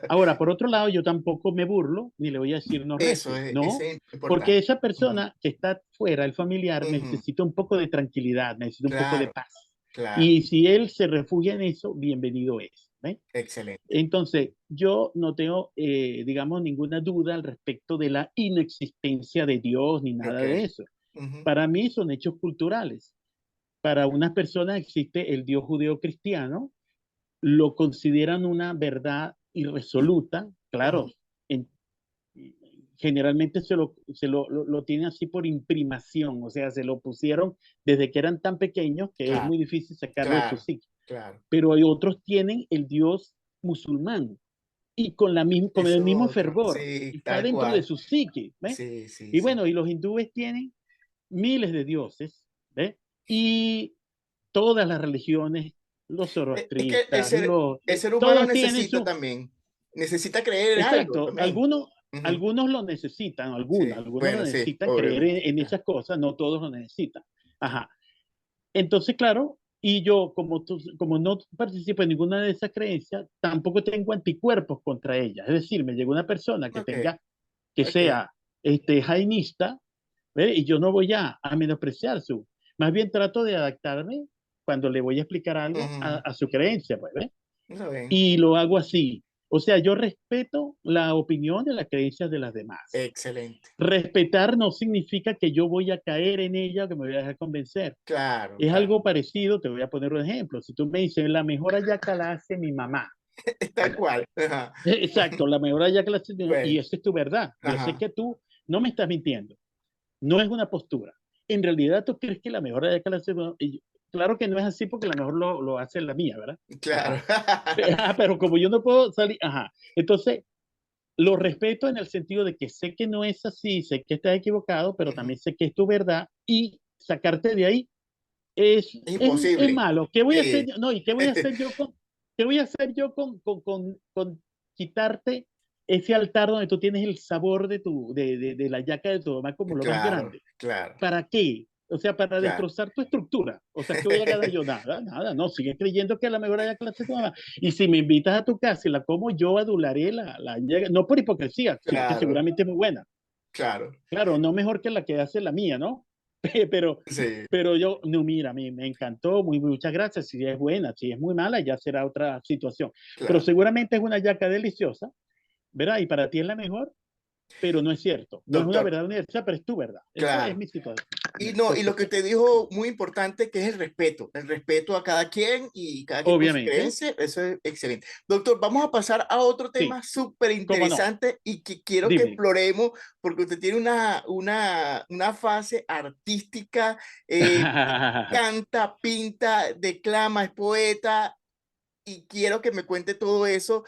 Ahora, por otro lado, yo tampoco me burlo ni le voy a decir no Eso rece, es no, porque importante. esa Ujú, persona que está fuera, el familiar, ujú, necesita un poco de tranquilidad, necesita un poco de claro, paz. claro, Y si él se refugia en eso, bienvenido es. ¿Ves? excelente. Entonces, yo no tengo, digamos, ninguna duda al respecto de la inexistencia de Dios ni nada Ok. de eso. Ujú, Para mí son hechos culturales. Para unas personas existe el Dios judeo-cristiano, lo consideran una verdad irresoluta, claro, ujú, en- generalmente lo tienen así por imprimación, o sea, se lo pusieron desde que eran tan pequeños que es claro, muy difícil sacarlo de su claro, psique. claro. Pero hay otros tienen el Dios musulmán y con el Eso mismo otro. fervor, Sí, está tal dentro de cual. su psique, ¿ves? Sí, sí, Y sí. bueno, y los hindúes tienen miles de dioses, ¿ves? Y todas las religiones, los Es que zoroastristas, el ser humano todos tienen necesita su, también. necesita creer en algo Exacto, también. Ujú. algunos lo necesitan, Sí, algunos lo bueno, sí, necesitan creer obviamente. en esas cosas, no todos lo necesitan. Ajá. Entonces, claro, y yo, como no participo en ninguna de esas creencias, tampoco tengo anticuerpos contra ellas. Es decir, me llega una persona que Ok, que ok. sea jainista, ¿ve? Y yo no voy a menospreciar su. Más bien trato de adaptarme cuando le voy a explicar algo Ujú. a su creencia, pues, ¿ve? Está bien. Y lo hago así. O sea, yo respeto la opinión de las creencias de las demás. Excelente. Respetar no significa que yo voy a caer en ella o que me voy a dejar convencer. Claro, Es claro. algo parecido, te voy a poner un ejemplo. Si tú me dices, la mejor hallaca la hace mi mamá, Tal ¿verdad? cual. Ajá. Exacto, la mejor hallaca la hace mi mamá, y Bueno, esa es tu verdad. Yo sé ajá. que tú no me estás mintiendo, no es una postura. En realidad tú crees que la mejor hallaca la hace mi mamá. Claro que no es así porque la mejor lo hace la mía, ¿verdad? Claro. Ajá. Pero como yo no puedo salir, ajá. Entonces, lo respeto en el sentido de que sé que no es así, sé que estás equivocado, pero Ujú. también sé que es tu verdad y sacarte de ahí Es es imposible. malo. ¿Qué voy a hacer Sí. yo? No, ¿y qué voy a hacer yo qué voy a hacer yo con quitarte ese altar donde tú tienes el sabor de la yaca de tu mamá como lo más Claro, grande? claro, ¿Para qué? O sea, para claro. destrozar tu estructura. O sea, ¿qué voy a ganar yo? Nada, nada, no, sigue creyendo que la mejor yaca la hace tu mamá. Y si me invitas a tu casa y la como, yo adularé la yaca, no por hipocresía, sino que Claro, seguramente es muy buena. claro. Claro, no mejor que la que hace la mía, ¿no? Pero, Sí, pero yo, no, mira, a mí me encantó, muchas gracias. Si es buena, si es muy mala, ya será otra situación. Pero claro. seguramente es una yaca deliciosa, ¿verdad? Y para ti es la mejor, pero no es cierto. No es una Doctor, verdad universal, pero es tu verdad. Esa es claro. mi situación. Y no, y lo que Percepción. usted dijo muy importante, que es el respeto a cada quien y cada quien con su Obviamente, creencia, eso es excelente. Doctor, vamos a pasar a otro sí, tema súper cómo no. interesante y que quiero que Dime. exploremos, porque usted tiene una fase artística, canta, pinta, declama, es poeta, y quiero que me cuente todo eso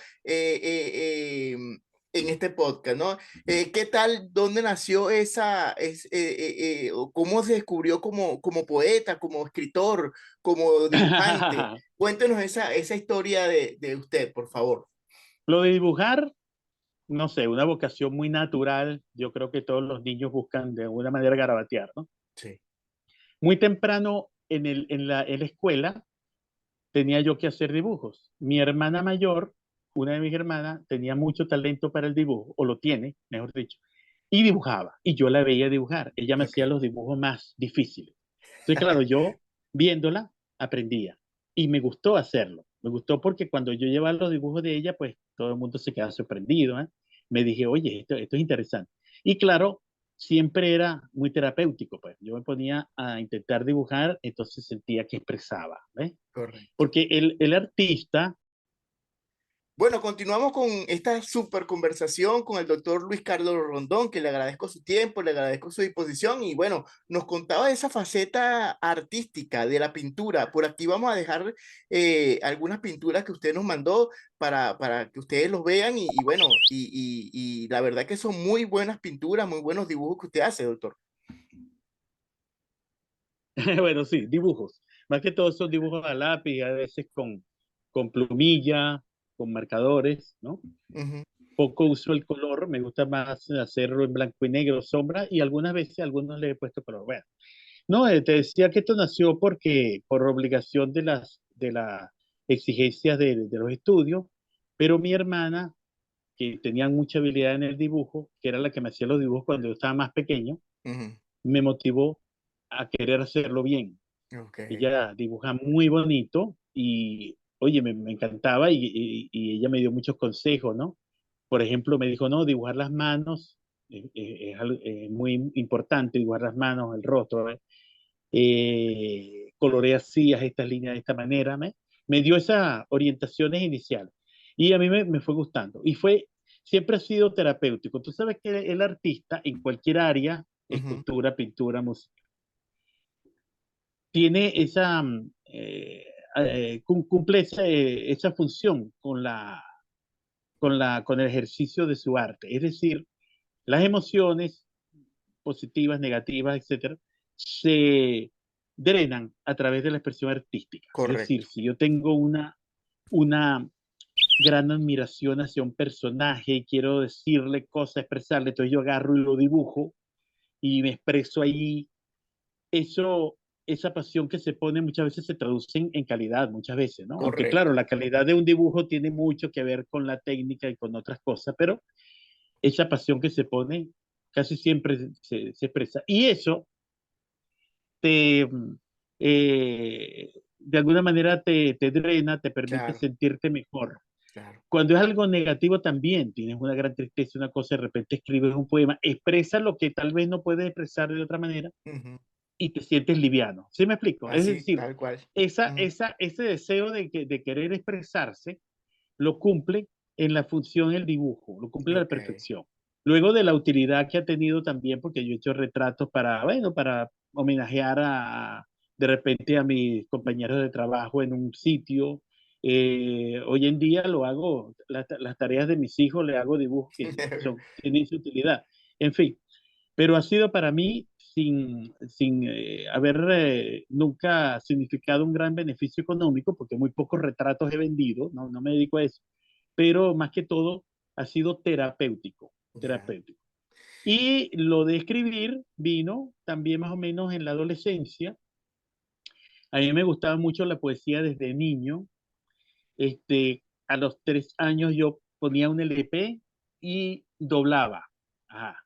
en este podcast, ¿no? ¿Qué tal? ¿Dónde nació o cómo se descubrió como poeta, como escritor, como dibujante? Cuéntenos esa historia de usted, por favor. Lo de dibujar, no sé, una vocación muy natural. Yo creo que todos los niños buscan de alguna manera garabatear, ¿no? Sí. Muy temprano en la escuela tenía yo que hacer dibujos. Mi hermana mayor, una de mis hermanas, tenía mucho talento para el dibujo, o lo tiene, mejor dicho, y dibujaba, y yo la veía dibujar. Ella me Ok. hacía los dibujos más difíciles. Entonces, claro, yo viéndola, aprendía, y me gustó hacerlo. Me gustó porque cuando yo llevaba los dibujos de ella, pues todo el mundo se quedaba sorprendido, ¿eh? Me dije, oye, esto es interesante. Y claro, siempre era muy terapéutico, pues yo me ponía a intentar dibujar, entonces sentía que expresaba, ¿ves? Correcto. Porque el artista, Bueno, continuamos con esta súper conversación con el doctor Luis Carlos Rondón, que le agradezco su tiempo, le agradezco su disposición y bueno, nos contaba de esa faceta artística de la pintura. Por aquí vamos a dejar algunas pinturas que usted nos mandó para que ustedes los vean y bueno, y la verdad que son muy buenas pinturas, muy buenos dibujos que usted hace, doctor. bueno, sí, dibujos. Más que todo son dibujos a lápiz, a veces con plumilla, con marcadores, ¿no? Ujú. Poco uso el color, me gusta más hacerlo en blanco y negro, sombra, y algunas veces a algunos le he puesto color. Bueno, no, te decía que esto nació por obligación de las exigencias de los estudios, pero mi hermana, que tenía mucha habilidad en el dibujo, que era la que me hacía los dibujos cuando yo estaba más pequeño, Ujú. me motivó a querer hacerlo bien. Ok. Ella dibuja muy bonito y, oye, me encantaba y ella me dio muchos consejos, ¿no? Por ejemplo, me dijo, no, dibujar las manos es muy importante, dibujar las manos, el rostro, ¿ves? Colorea así, haz estas líneas de esta manera, me dio esas orientaciones iniciales y a mí me fue gustando y siempre ha sido terapéutico. Tú sabes que el artista en cualquier área, Ujú. escultura, pintura, música, tiene cumple esa función con el ejercicio de su arte. Es decir, las emociones positivas, negativas, etcétera, se drenan a través de la expresión artística. Es decir, Correcto. si yo tengo una gran admiración hacia un personaje y quiero decirle cosas, expresarle, entonces yo agarro y lo dibujo y me expreso ahí. Eso, esa pasión que se pone muchas veces se traduce en calidad, muchas veces, ¿no? Aunque claro, Correcto. la calidad de un dibujo tiene mucho que ver con la técnica y con otras cosas, pero esa pasión que se pone casi siempre se expresa. Y eso te, de alguna manera te drena, te permite Claro, sentirte mejor. claro. Cuando es algo negativo también, tienes una gran tristeza, una cosa, de repente escribes un poema, expresa lo que tal vez no puedes expresar de otra manera Ujú. y te sientes liviano. ¿Sí me explico? Es Así, decir, tal cual. Ujú. ese deseo de querer expresarse lo cumple en la función el dibujo, lo cumple a la Ok. perfección. Luego de la utilidad que ha tenido también, porque yo he hecho retratos para, bueno, para homenajear de repente a mis compañeros de trabajo en un sitio. Hoy en día lo hago, las tareas de mis hijos le hago dibujos que tienen su utilidad. En fin, pero ha sido para mí sin haber nunca significado un gran beneficio económico, porque muy pocos retratos he vendido, no me dedico a eso, pero más que todo ha sido terapéutico, Ya. terapéutico. Y lo de escribir vino también más o menos en la adolescencia. A mí me gustaba mucho la poesía desde niño. A los 3 años yo ponía un LP y doblaba. Ajá.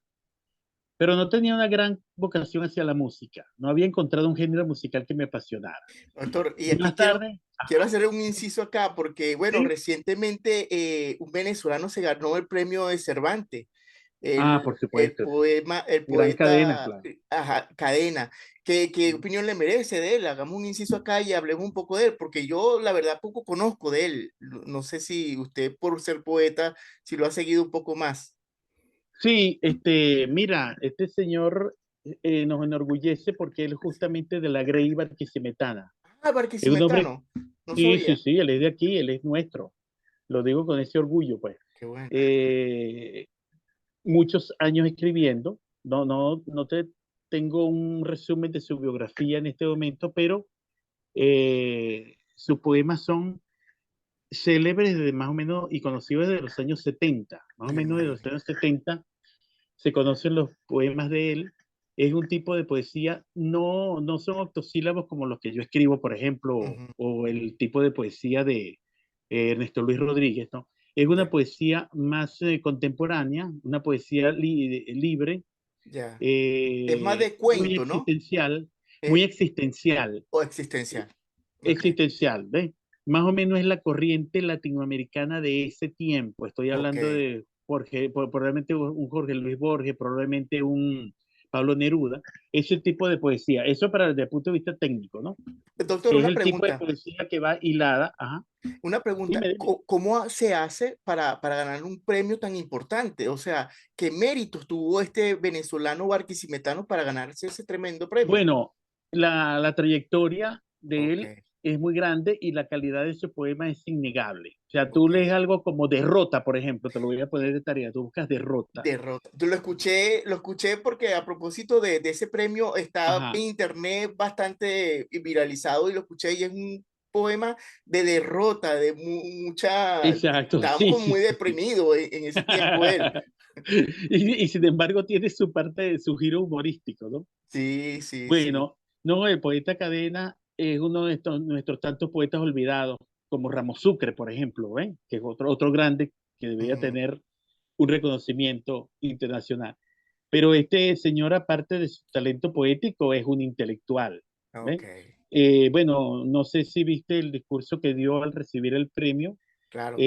Pero no tenía una gran vocación hacia la música. No había encontrado un género musical que me apasionara. Doctor, y aquí Más tarde, quiero ajá, hacer un inciso acá porque, bueno, sí. recientemente un venezolano se ganó el premio de Cervantes. Ah, por El supuesto. poema, el Gran cadena, poeta, claro. ajá, Cadena. ¿Qué opinión le merece de él? Hagamos un inciso acá y hablemos un poco de él, porque yo la verdad poco conozco de él. No sé si usted por ser poeta, si lo ha seguido un poco más. Sí, mira, este señor nos enorgullece porque él justamente de la Grey Barquisimetana. Ah, Es un hombre, Barquisimetano, no sí, sí, sabía. sí, él es de aquí, él es nuestro. Lo digo con ese orgullo, pues. Qué bueno. Eh, Muchos años escribiendo. No te tengo un resumen de su biografía en este momento, pero sus poemas son célebres desde más o menos y conocidos desde los años 70. Más o Me menos de los imagino. años 70 se conocen los poemas de él. Es un tipo de poesía, no son octosílabos como los que yo escribo, por ejemplo, Ujú. o el tipo de poesía de Ernesto Luis Rodríguez, ¿no? Es una Ya, poesía más contemporánea, una poesía libre, ya. Es más de cuento, ¿no? muy Es, existencial, o existencial. Ok, existencial, ¿ves? Más o menos es la corriente latinoamericana de ese tiempo. Estoy ok. hablando de Jorge, probablemente un Jorge Luis Borges, probablemente un Pablo Neruda, ese tipo de poesía. Eso para desde el punto de vista técnico, ¿no? Doctor, Que es el tipo de poesía que va hilada. Ajá. una pregunta. Dime, dime. ¿Cómo se hace para ganar un premio tan importante? O sea, ¿qué méritos tuvo este venezolano barquisimetano para ganarse ese tremendo premio? Bueno, la trayectoria de Ok, él es muy grande y la calidad de su poema es innegable. O sea, tú ok. lees algo como Derrota, por ejemplo, te lo voy a poner de tarea, tú buscas Derrota. Derrota. Yo lo escuché porque a propósito de ese premio está en Ajá, internet bastante viralizado y lo escuché y es un poema de derrota, de mucha, exacto, estábamos sí, como sí, muy sí, sí. deprimidos en ese tiempo él. Y sin embargo tiene su parte, su giro humorístico, ¿no? Sí, sí, sí. Bueno, no, el poeta Cadena es uno de nuestros tantos poetas olvidados, como Ramos Sucre, por ejemplo, ¿ven? Que es otro grande que debería Ujú. tener un reconocimiento internacional. Pero este señor, aparte de su talento poético, es un intelectual, Ok, ¿ven? Bueno, no sé si viste el discurso que dio al recibir el premio, claro.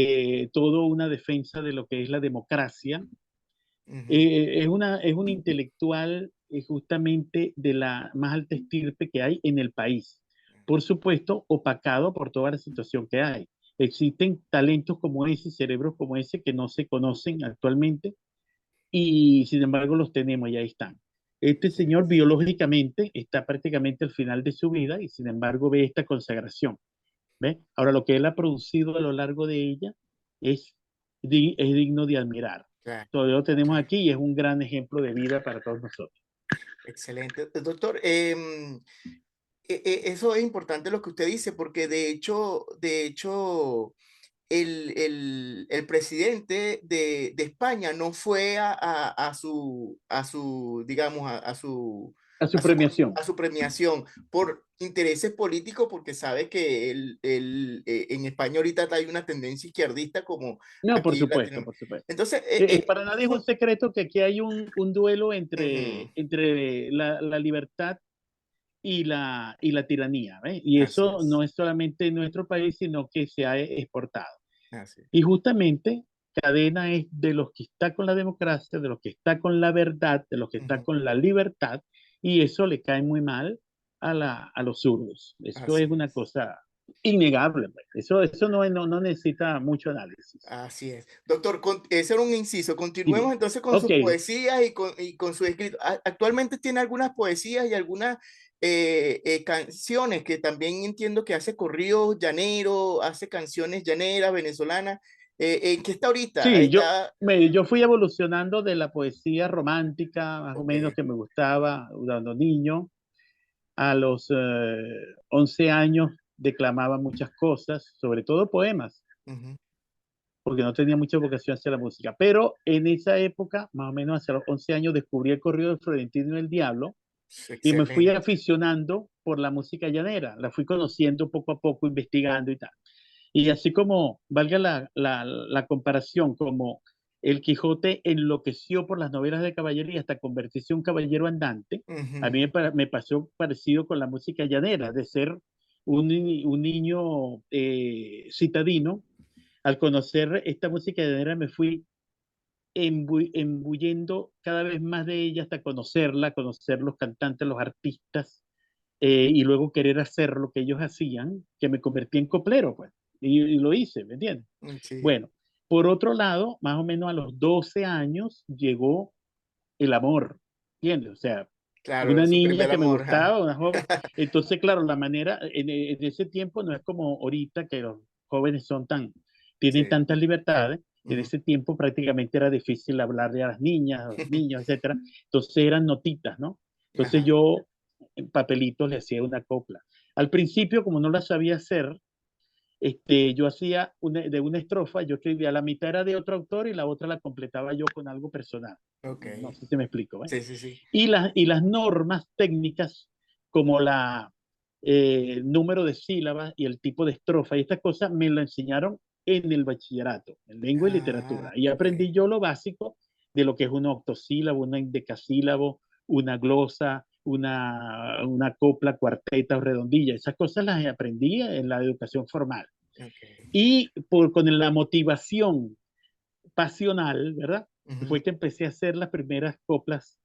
todo una defensa de lo que es la democracia. Ujú. Es un intelectual justamente de la más alta estirpe que hay en el país. Por supuesto, opacado por toda la situación que hay. Existen talentos como ese, cerebros como ese que no se conocen actualmente y sin embargo los tenemos y ahí están. Este señor biológicamente está prácticamente al final de su vida y sin embargo ve esta consagración. ¿Ve? Ahora, lo que él ha producido a lo largo de ella es, es digno de admirar. Claro, Todavía lo tenemos claro. aquí y es un gran ejemplo de vida para todos nosotros. Excelente. Doctor, eso es importante lo que usted dice, porque de hecho, el presidente de España no fue digamos, A su premiación. a su premiación por intereses políticos, porque sabe que en España ahorita hay una tendencia izquierdista como No, por aquí en supuesto, Latinoamérica. por supuesto. Entonces, Para nadie es un secreto que aquí hay un duelo ujú, entre la libertad y la tiranía, ¿ves? Y así eso es, no es solamente en nuestro país, sino que se ha exportado. así es. Y justamente Cadena es de los que está con la democracia, de los que está con la verdad, de los que está Ujú, con la libertad, y eso le cae muy mal a los zurdos. Eso así es una es. cosa innegable, pues. Eso no necesita mucho análisis. Así es. Doctor, ese era un inciso. Continuemos Dime. entonces con Ok, sus poesías y con su escrito. Actualmente tiene algunas poesías y algunas canciones que también entiendo que hace corridos llaneros, hace canciones llaneras, venezolanas. ¿En qué está ahorita? sí, Está, yo fui evolucionando de la poesía romántica, más o ok. menos que me gustaba cuando niño. A los 11 años declamaba muchas cosas, sobre todo poemas, Ujú, porque no tenía mucha vocación hacia la música. Pero en esa época, más o menos hacia los 11 años, descubrí el corrido de Florentino y el Diablo y me fui excelente. aficionando por la música llanera. La fui conociendo poco a poco, investigando y tal. Y así como, valga la comparación, como el Quijote enloqueció por las novelas de caballería hasta convertirse en un caballero andante, a mí Ujú, me pasó parecido con la música llanera, de ser un niño citadino. Al conocer esta música llanera me fui embuyendo cada vez más de ella hasta conocerla, conocer los cantantes, los artistas, y luego querer hacer lo que ellos hacían, que me convertí en coplero, pues, y lo hice, ¿me entiendes? sí, Bueno, por otro lado, más o menos a los 12 años llegó el amor, ¿entiendes? O sea, claro, una su niña primer que me amor. Ajá. gustaba, una joven. Entonces, claro, la manera, en ese tiempo no es como ahorita que los jóvenes tienen Sí. tantas libertades. En Ujú, ese tiempo prácticamente era difícil hablarle a las niñas, a los niños, etcétera. Entonces eran notitas, ¿no? Entonces ajá. yo en papelitos le hacía una copla. Al principio, como no la sabía hacer, yo hacía de una estrofa, yo escribía la mitad era de otro autor y la otra la completaba yo con algo personal. Ok. No sé si me explico, ¿eh? Sí, sí, sí. Y las normas técnicas como número de sílabas y el tipo de estrofa y estas cosas me lo enseñaron en el bachillerato, en lengua y Ah, literatura. Y ok. aprendí yo lo básico de lo que es un octosílabo, un endecasílabo, una glosa, una copla, cuarteta o redondilla. Esas cosas las aprendí en la educación formal. Ok. Y con la motivación pasional, ¿verdad? Ujú, Fue que empecé a hacer las primeras coplas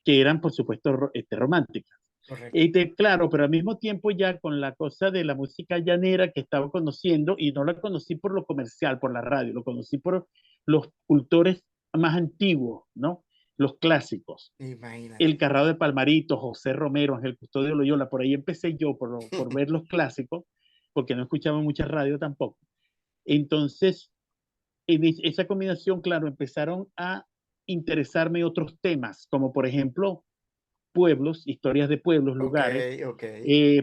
que eran, por supuesto, románticas. correcto. Claro, pero al mismo tiempo ya con la cosa de la música llanera que estaba conociendo, y no la conocí por lo comercial, por la radio, lo conocí por los cultores más antiguos, ¿no? Los clásicos. Imagínate. El Carrado de Palmarito, José Romero, Ángel Custodio Loyola, por ahí empecé yo por ver los clásicos, porque no escuchaba mucha radio tampoco. Entonces, en esa combinación, claro, empezaron a interesarme otros temas, como por ejemplo pueblos, historias de pueblos, Ok, lugares, ok.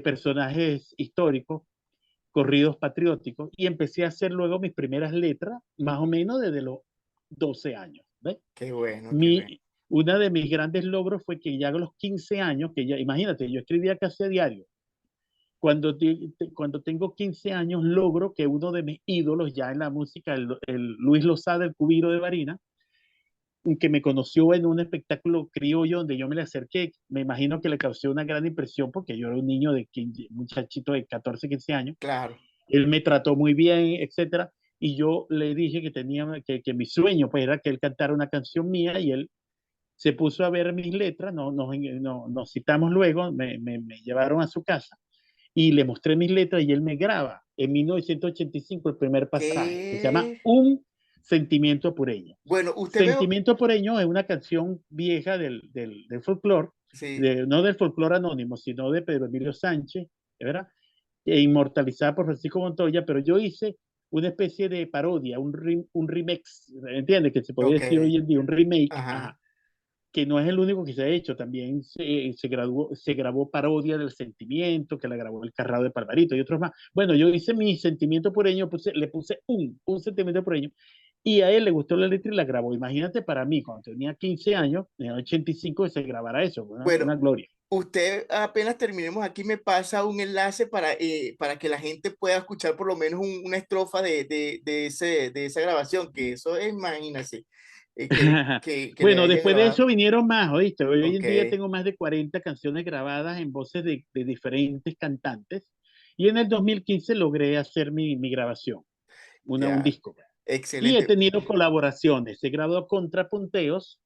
personajes históricos, corridos patrióticos, y empecé a hacer luego mis primeras letras, más o menos desde los 12 años. ¿Ves? Qué bueno, qué bueno. Mi, una de mis grandes logros fue que ya a los 15 años, que ya, imagínate, yo escribía casi a diario. Cuando tengo 15 años, logro que uno de mis ídolos ya en la música, el Luis Lozada, el Cubiro de Barina, que me conoció en un espectáculo criollo donde yo me le acerqué, me imagino que le causó una gran impresión porque yo era un niño de 15, un muchachito de 14, 15 años. Claro. Él me trató muy bien, etcétera, y yo le dije que que mi sueño pues era que él cantara una canción mía y él se puso a ver mis letras, nos citamos luego, me llevaron a su casa y le mostré mis letras y él me graba en 1985 el primer pasaje que se llama ¿Qué? Un sentimiento apureño. Bueno, usted veo. Sentimiento apureño es una canción vieja del folclore, Sí, no del folclore anónimo, sino de Pedro Emilio Sánchez, ¿verdad? E inmortalizada por Francisco Montoya, pero yo hice una especie de parodia, un remix, ¿entiendes? Que se podría ok. decir hoy en día, un remake, Ajá. ajá, que no es el único que se ha hecho, también se grabó Parodia del Sentimiento, que la grabó el Carrado de Palmarito y otros más. Bueno, yo hice mi Sentimiento Pureño, le puse un Sentimiento Pureño, y a él le gustó la letra y la grabó. Imagínate para mí, cuando tenía 15 años, en el 85, que se grabara eso, Bueno, una gloria. usted apenas terminemos aquí me pasa un enlace para que la gente pueda escuchar por lo menos una estrofa de esa grabación, que eso es, imagínese, que le Bueno, hayan después de eso grabado. vinieron más, ¿oíste? Hoy Ok, en día tengo más de 40 canciones grabadas en voces de diferentes cantantes, y en el 2015 logré hacer mi grabación, un ya, disco. Y he excelente. tenido colaboraciones, he grabado contrapunteos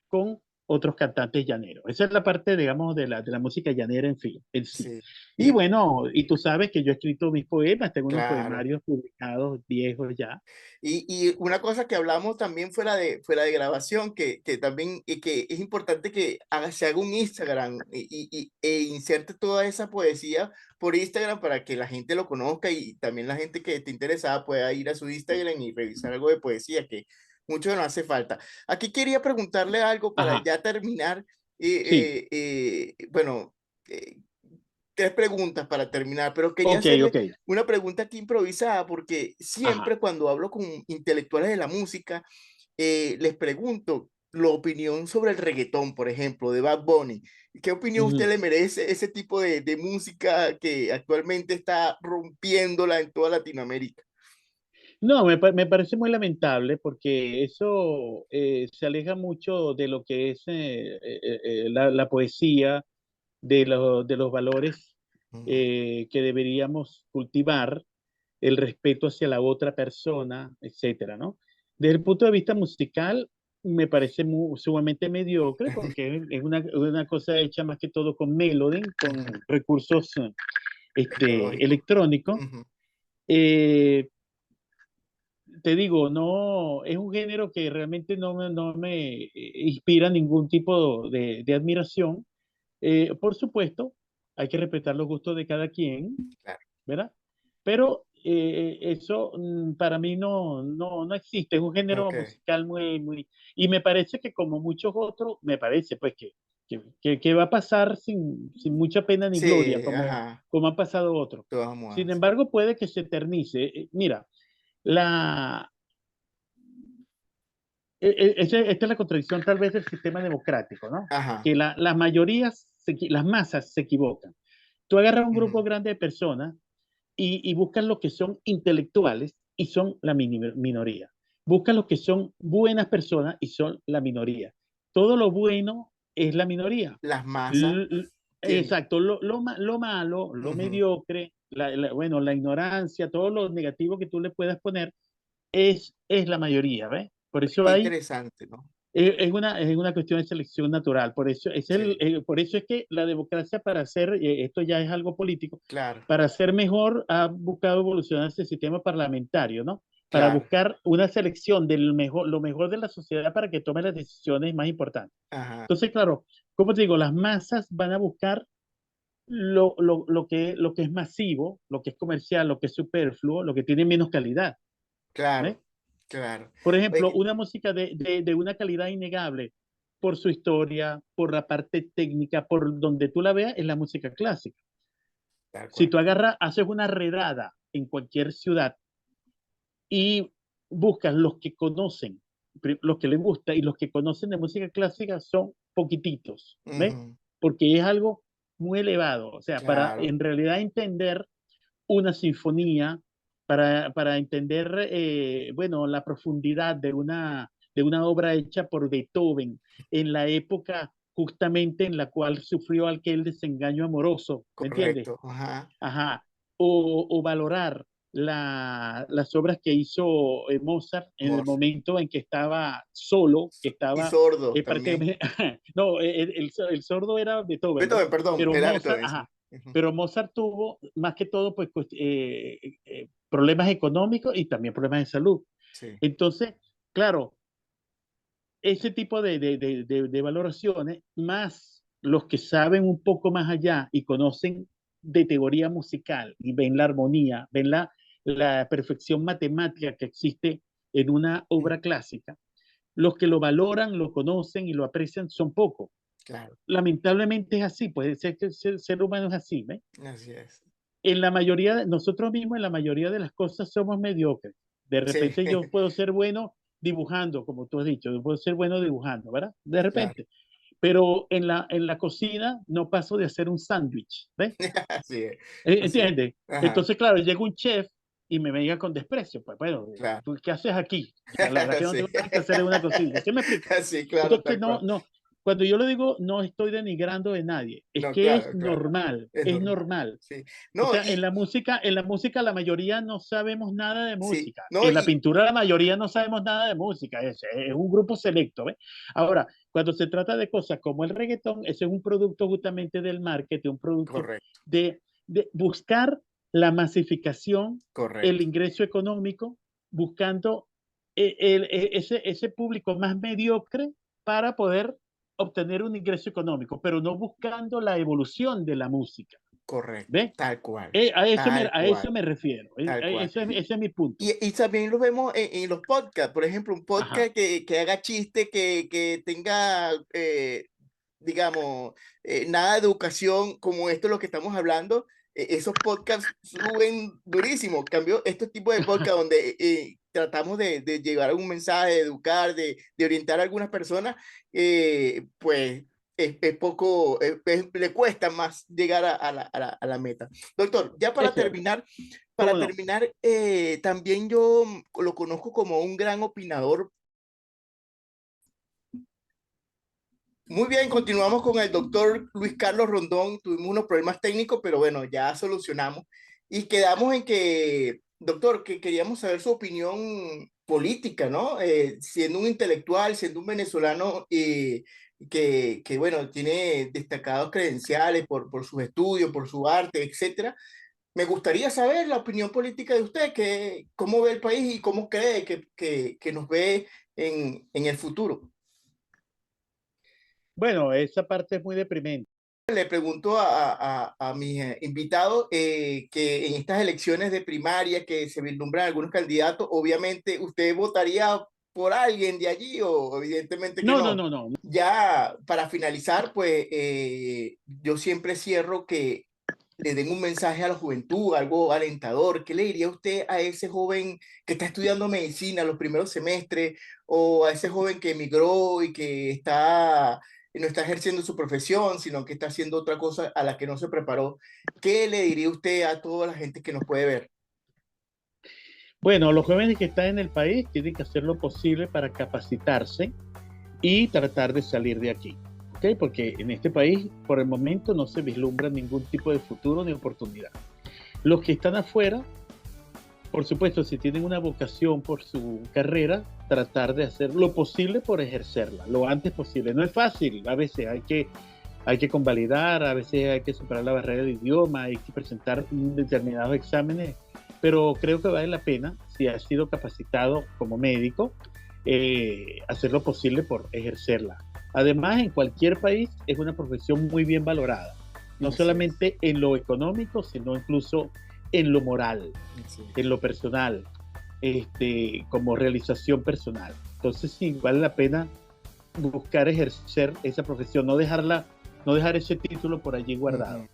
con otros cantantes llaneros. Esa es la parte, digamos, de la música llanera en fin, en sí. Sí, Y bueno, y tú sabes que yo he escrito mis poemas, tengo unos claro. poemarios publicados viejos ya. Y una cosa que hablamos también fuera de grabación, que también que es importante que se haga un Instagram e inserte toda esa poesía por Instagram para que la gente lo conozca y también la gente que esté interesada pueda ir a su Instagram y revisar algo de poesía, que mucho no hace falta. Aquí quería preguntarle algo para Ajá, ya terminar. sí, Bueno, eh, tres preguntas para terminar, pero quería ok, hacerle ok, una pregunta aquí improvisada porque ajá. siempre cuando hablo con intelectuales de la música, les pregunto la opinión sobre el reggaetón, por ejemplo, de Bad Bunny. ¿Qué opinión usted Ujú. le merece ese tipo de música que actualmente está rompiéndola en toda Latinoamérica? No, me parece muy lamentable porque eso se aleja mucho de lo que es la poesía, de los valores Ujú. que deberíamos cultivar, el respeto hacia la otra persona, etcétera, ¿no? Desde el punto de vista musical, me parece sumamente mediocre porque es una cosa hecha más que todo con melody, con Ujú. recursos Tecnológico. electrónicos. Ujú. Eh, Te digo, no, es un género que realmente no me inspira ningún tipo de admiración. Por supuesto, hay que respetar los gustos de cada quien, Claro. ¿verdad? Pero eso para mí no existe, es un género Ok. musical y me parece que como muchos otros, me parece pues que va a pasar sin mucha pena ni gloria, Sí, ajá. como han pasado otros. Todas Sin modas. embargo, puede que se eternice. Mira, la, esta es la contradicción tal vez del sistema democrático, ¿no? Ajá. Que las mayorías, las masas se equivocan. Tú agarras un Ujú. grupo grande de personas y buscas los que son intelectuales y son la minoría. Buscas los que son buenas personas y son la minoría. Todo lo bueno es la minoría. Las masas L- l- tienen. exacto, lo malo, lo Ujú. mediocre, bueno, la ignorancia, todo lo negativo que tú le puedas poner es la mayoría, ¿ves? Por eso Qué hay interesante, ¿no? es una cuestión de selección natural. Sí, Por eso es que la democracia para hacer, esto ya es algo político, claro, para ser mejor ha buscado evolucionar ese sistema parlamentario, ¿no? Para claro. buscar una selección lo mejor de la sociedad para que tome las decisiones más importantes. Ajá, Entonces, claro, como te digo, las masas van a buscar lo que es masivo, lo que es comercial, lo que es superfluo, lo que tiene menos calidad. ¿Eh? claro, claro. Por ejemplo, Oye, una música de una calidad innegable por su historia, por la parte técnica, por donde tú la veas, es la música clásica. tal Si cual. tú agarras, haces una redada en cualquier ciudad y buscas los que conocen, los que les gusta y los que conocen de música clásica son poquititos, ¿ves? Ujú, Porque es algo muy elevado. O sea, para claro, en realidad entender una sinfonía, para entender, bueno, la profundidad de una obra hecha por Beethoven en la época justamente en la cual sufrió aquel desengaño amoroso, ¿me entiendes? correcto. Ajá. Ajá. O valorar las obras que hizo Mozart en el Mozart. momento en que estaba solo, que Y estaba sordo también. prácticamente, no, el sordo era Beethoven, ¿no? Beethoven, perdón, Pero era Mozart, Beethoven, sí. ajá, Ujú, pero Mozart tuvo más que todo pues, problemas económicos y también problemas de salud. sí, Entonces, claro, ese tipo de valoraciones, más los que saben un poco más allá y conocen de teoría musical y ven la armonía, ven la perfección matemática que existe en una mm, obra clásica, los que lo valoran, lo conocen y lo aprecian son pocos. Claro, Lamentablemente es así, puede ser que el ser humano es así, ¿ves? así es. En la mayoría, nosotros mismos en la mayoría de las cosas somos mediocres. De Sí, repente yo puedo ser bueno dibujando, como tú has dicho, yo puedo ser bueno dibujando, ¿verdad? De claro, repente. Pero en la cocina no paso de hacer un sándwich, ¿ves? así es, así es. ¿Entiendes? Ajá, Entonces, claro, llega un chef y me venga con desprecio. Pues bueno, claro. ¿tú qué haces aquí? O sea, la verdad que no Sí, tengo nada que hacer en una cocina. ¿Sí me explico? sí, claro, Entonces, tal cual. cuando yo lo digo, no estoy denigrando de nadie, es No, que es claro, claro, normal, es es normal. normal. Sí, O no, sea, en la música la mayoría no sabemos nada de sí, música. no, En la pintura la mayoría no sabemos nada de música. Es un grupo selecto, ¿ves? Ahora, cuando se trata de cosas como el reggaetón, ese es un producto justamente del marketing, un producto correcto, de buscar la masificación, el correcto, ingreso económico, buscando ese público más mediocre para poder obtener un ingreso económico, pero no buscando la evolución de la música. correcto, ¿Ves? tal cual, A eso me refiero. tal cual. Ese es mi punto. Y también lo vemos en los podcasts, por ejemplo, un Ajá. podcast que haga chiste, que tenga, digamos, nada de educación como esto es lo que estamos hablando, esos podcasts suben durísimo. Cambio, estos tipos de podcasts donde tratamos de llevar un mensaje, de educar, de orientar a algunas personas, pues es poco, le cuesta más llegar a la meta. Doctor, ya Es cierto. para ¿Cómo no? terminar, también yo lo conozco como un gran opinador. Muy bien, continuamos con el doctor Luis Carlos Rondón. Tuvimos unos problemas técnicos, pero bueno, ya solucionamos. Y quedamos en que, doctor, que queríamos saber su opinión política, ¿no? Siendo un intelectual, siendo un venezolano bueno, tiene destacados credenciales por sus estudios, por su arte, etcétera. Me gustaría saber la opinión política de usted, que, cómo ve el país y cómo cree que nos ve en el futuro. Bueno, esa parte es muy deprimente. Le pregunto a mis invitados que en estas elecciones de primaria que se vislumbran algunos candidatos, obviamente usted votaría por alguien de allí o evidentemente que No, no, no. no, no. Ya para finalizar, pues yo siempre cierro que le den un mensaje a la juventud, algo alentador. ¿Qué le diría usted a ese joven que está estudiando medicina los primeros semestres o a ese joven que emigró y que no está ejerciendo su profesión, sino que está haciendo otra cosa a la que no se preparó? ¿Qué le diría usted a toda la gente que nos puede ver? Bueno, los jóvenes que están en el país tienen que hacer lo posible para capacitarse y tratar de salir de aquí. ¿Ok? Porque en este país, por el momento, no se vislumbra ningún tipo de futuro ni oportunidad. Los que están afuera, por supuesto, si tienen una vocación por su carrera, tratar de hacer lo posible por ejercerla, lo antes posible. No es fácil, a veces hay que convalidar, a veces hay que superar la barrera de idioma, hay que presentar determinados exámenes, pero creo que vale la pena, si has sido capacitado como médico, hacer lo posible por ejercerla. Además, en cualquier país es una profesión muy bien valorada, no Así es, solamente en lo económico, sino incluso en lo moral, así en es. lo personal, como realización personal. Entonces sí, vale la pena buscar ejercer esa profesión, no dejar ese título por allí guardado. Ujú.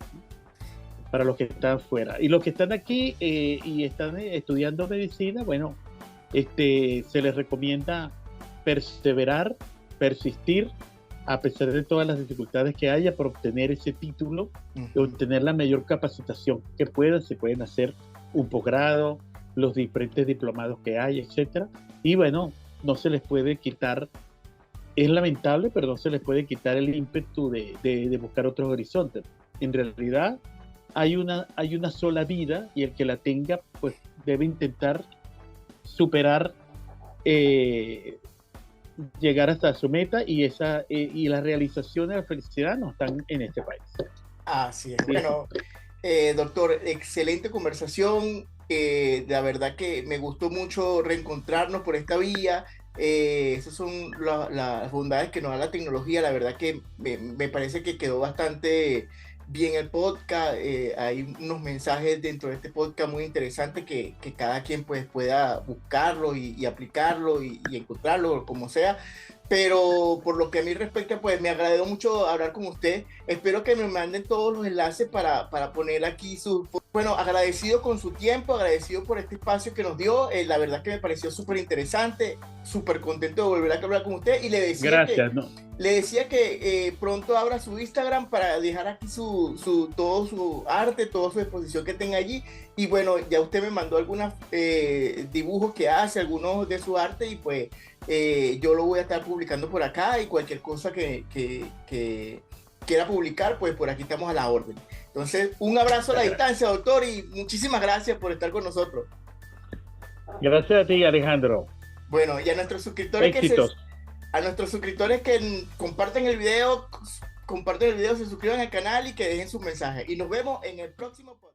Para los que están fuera. Y los que están aquí y están estudiando medicina, bueno, se les recomienda perseverar, persistir, a pesar de todas las dificultades que haya, por obtener ese título, Ujú. obtener la mayor capacitación que puedan. Se pueden hacer un posgrado, los diferentes diplomados que hay, etcétera. Y bueno, no se les puede quitar, es lamentable, pero no se les puede quitar el ímpetu de buscar otros horizontes. En realidad, hay una sola vida y el que la tenga, pues debe intentar superar, llegar hasta su meta y la realización de la felicidad no están en este país. Así es. Sí, Bueno, doctor, excelente conversación. La verdad que me gustó mucho reencontrarnos por esta vía. Esas son las bondades que nos da la tecnología. La verdad que me parece que quedó bastante vi en el podcast, hay unos mensajes dentro de este podcast muy interesantes que cada quien pues pueda buscarlo y aplicarlo y encontrarlo, como sea. Pero por lo que a mí respecta, pues me agradó mucho hablar con usted. Espero que me manden todos los enlaces para poner aquí su... Bueno, agradecido con su tiempo, agradecido por este espacio que nos dio. La verdad que me pareció súper interesante, súper contento de volver a hablar con usted. Y le decía Gracias, que, ¿no? le decía que pronto abra su Instagram para dejar aquí todo su arte, toda su exposición que tenga allí. Y bueno, ya usted me mandó algunos dibujos que hace, algunos de su arte, y pues yo lo voy a estar publicando por acá, y cualquier cosa que quiera publicar, pues por aquí estamos a la orden. Entonces, un abrazo a la distancia, doctor, y muchísimas gracias por estar con nosotros. Gracias a ti, Alejandro. Bueno, y a nuestros suscriptores Éxitos. a nuestros suscriptores que comparten el video, se suscriban al canal y que dejen sus mensajes. Y nos vemos en el próximo podcast.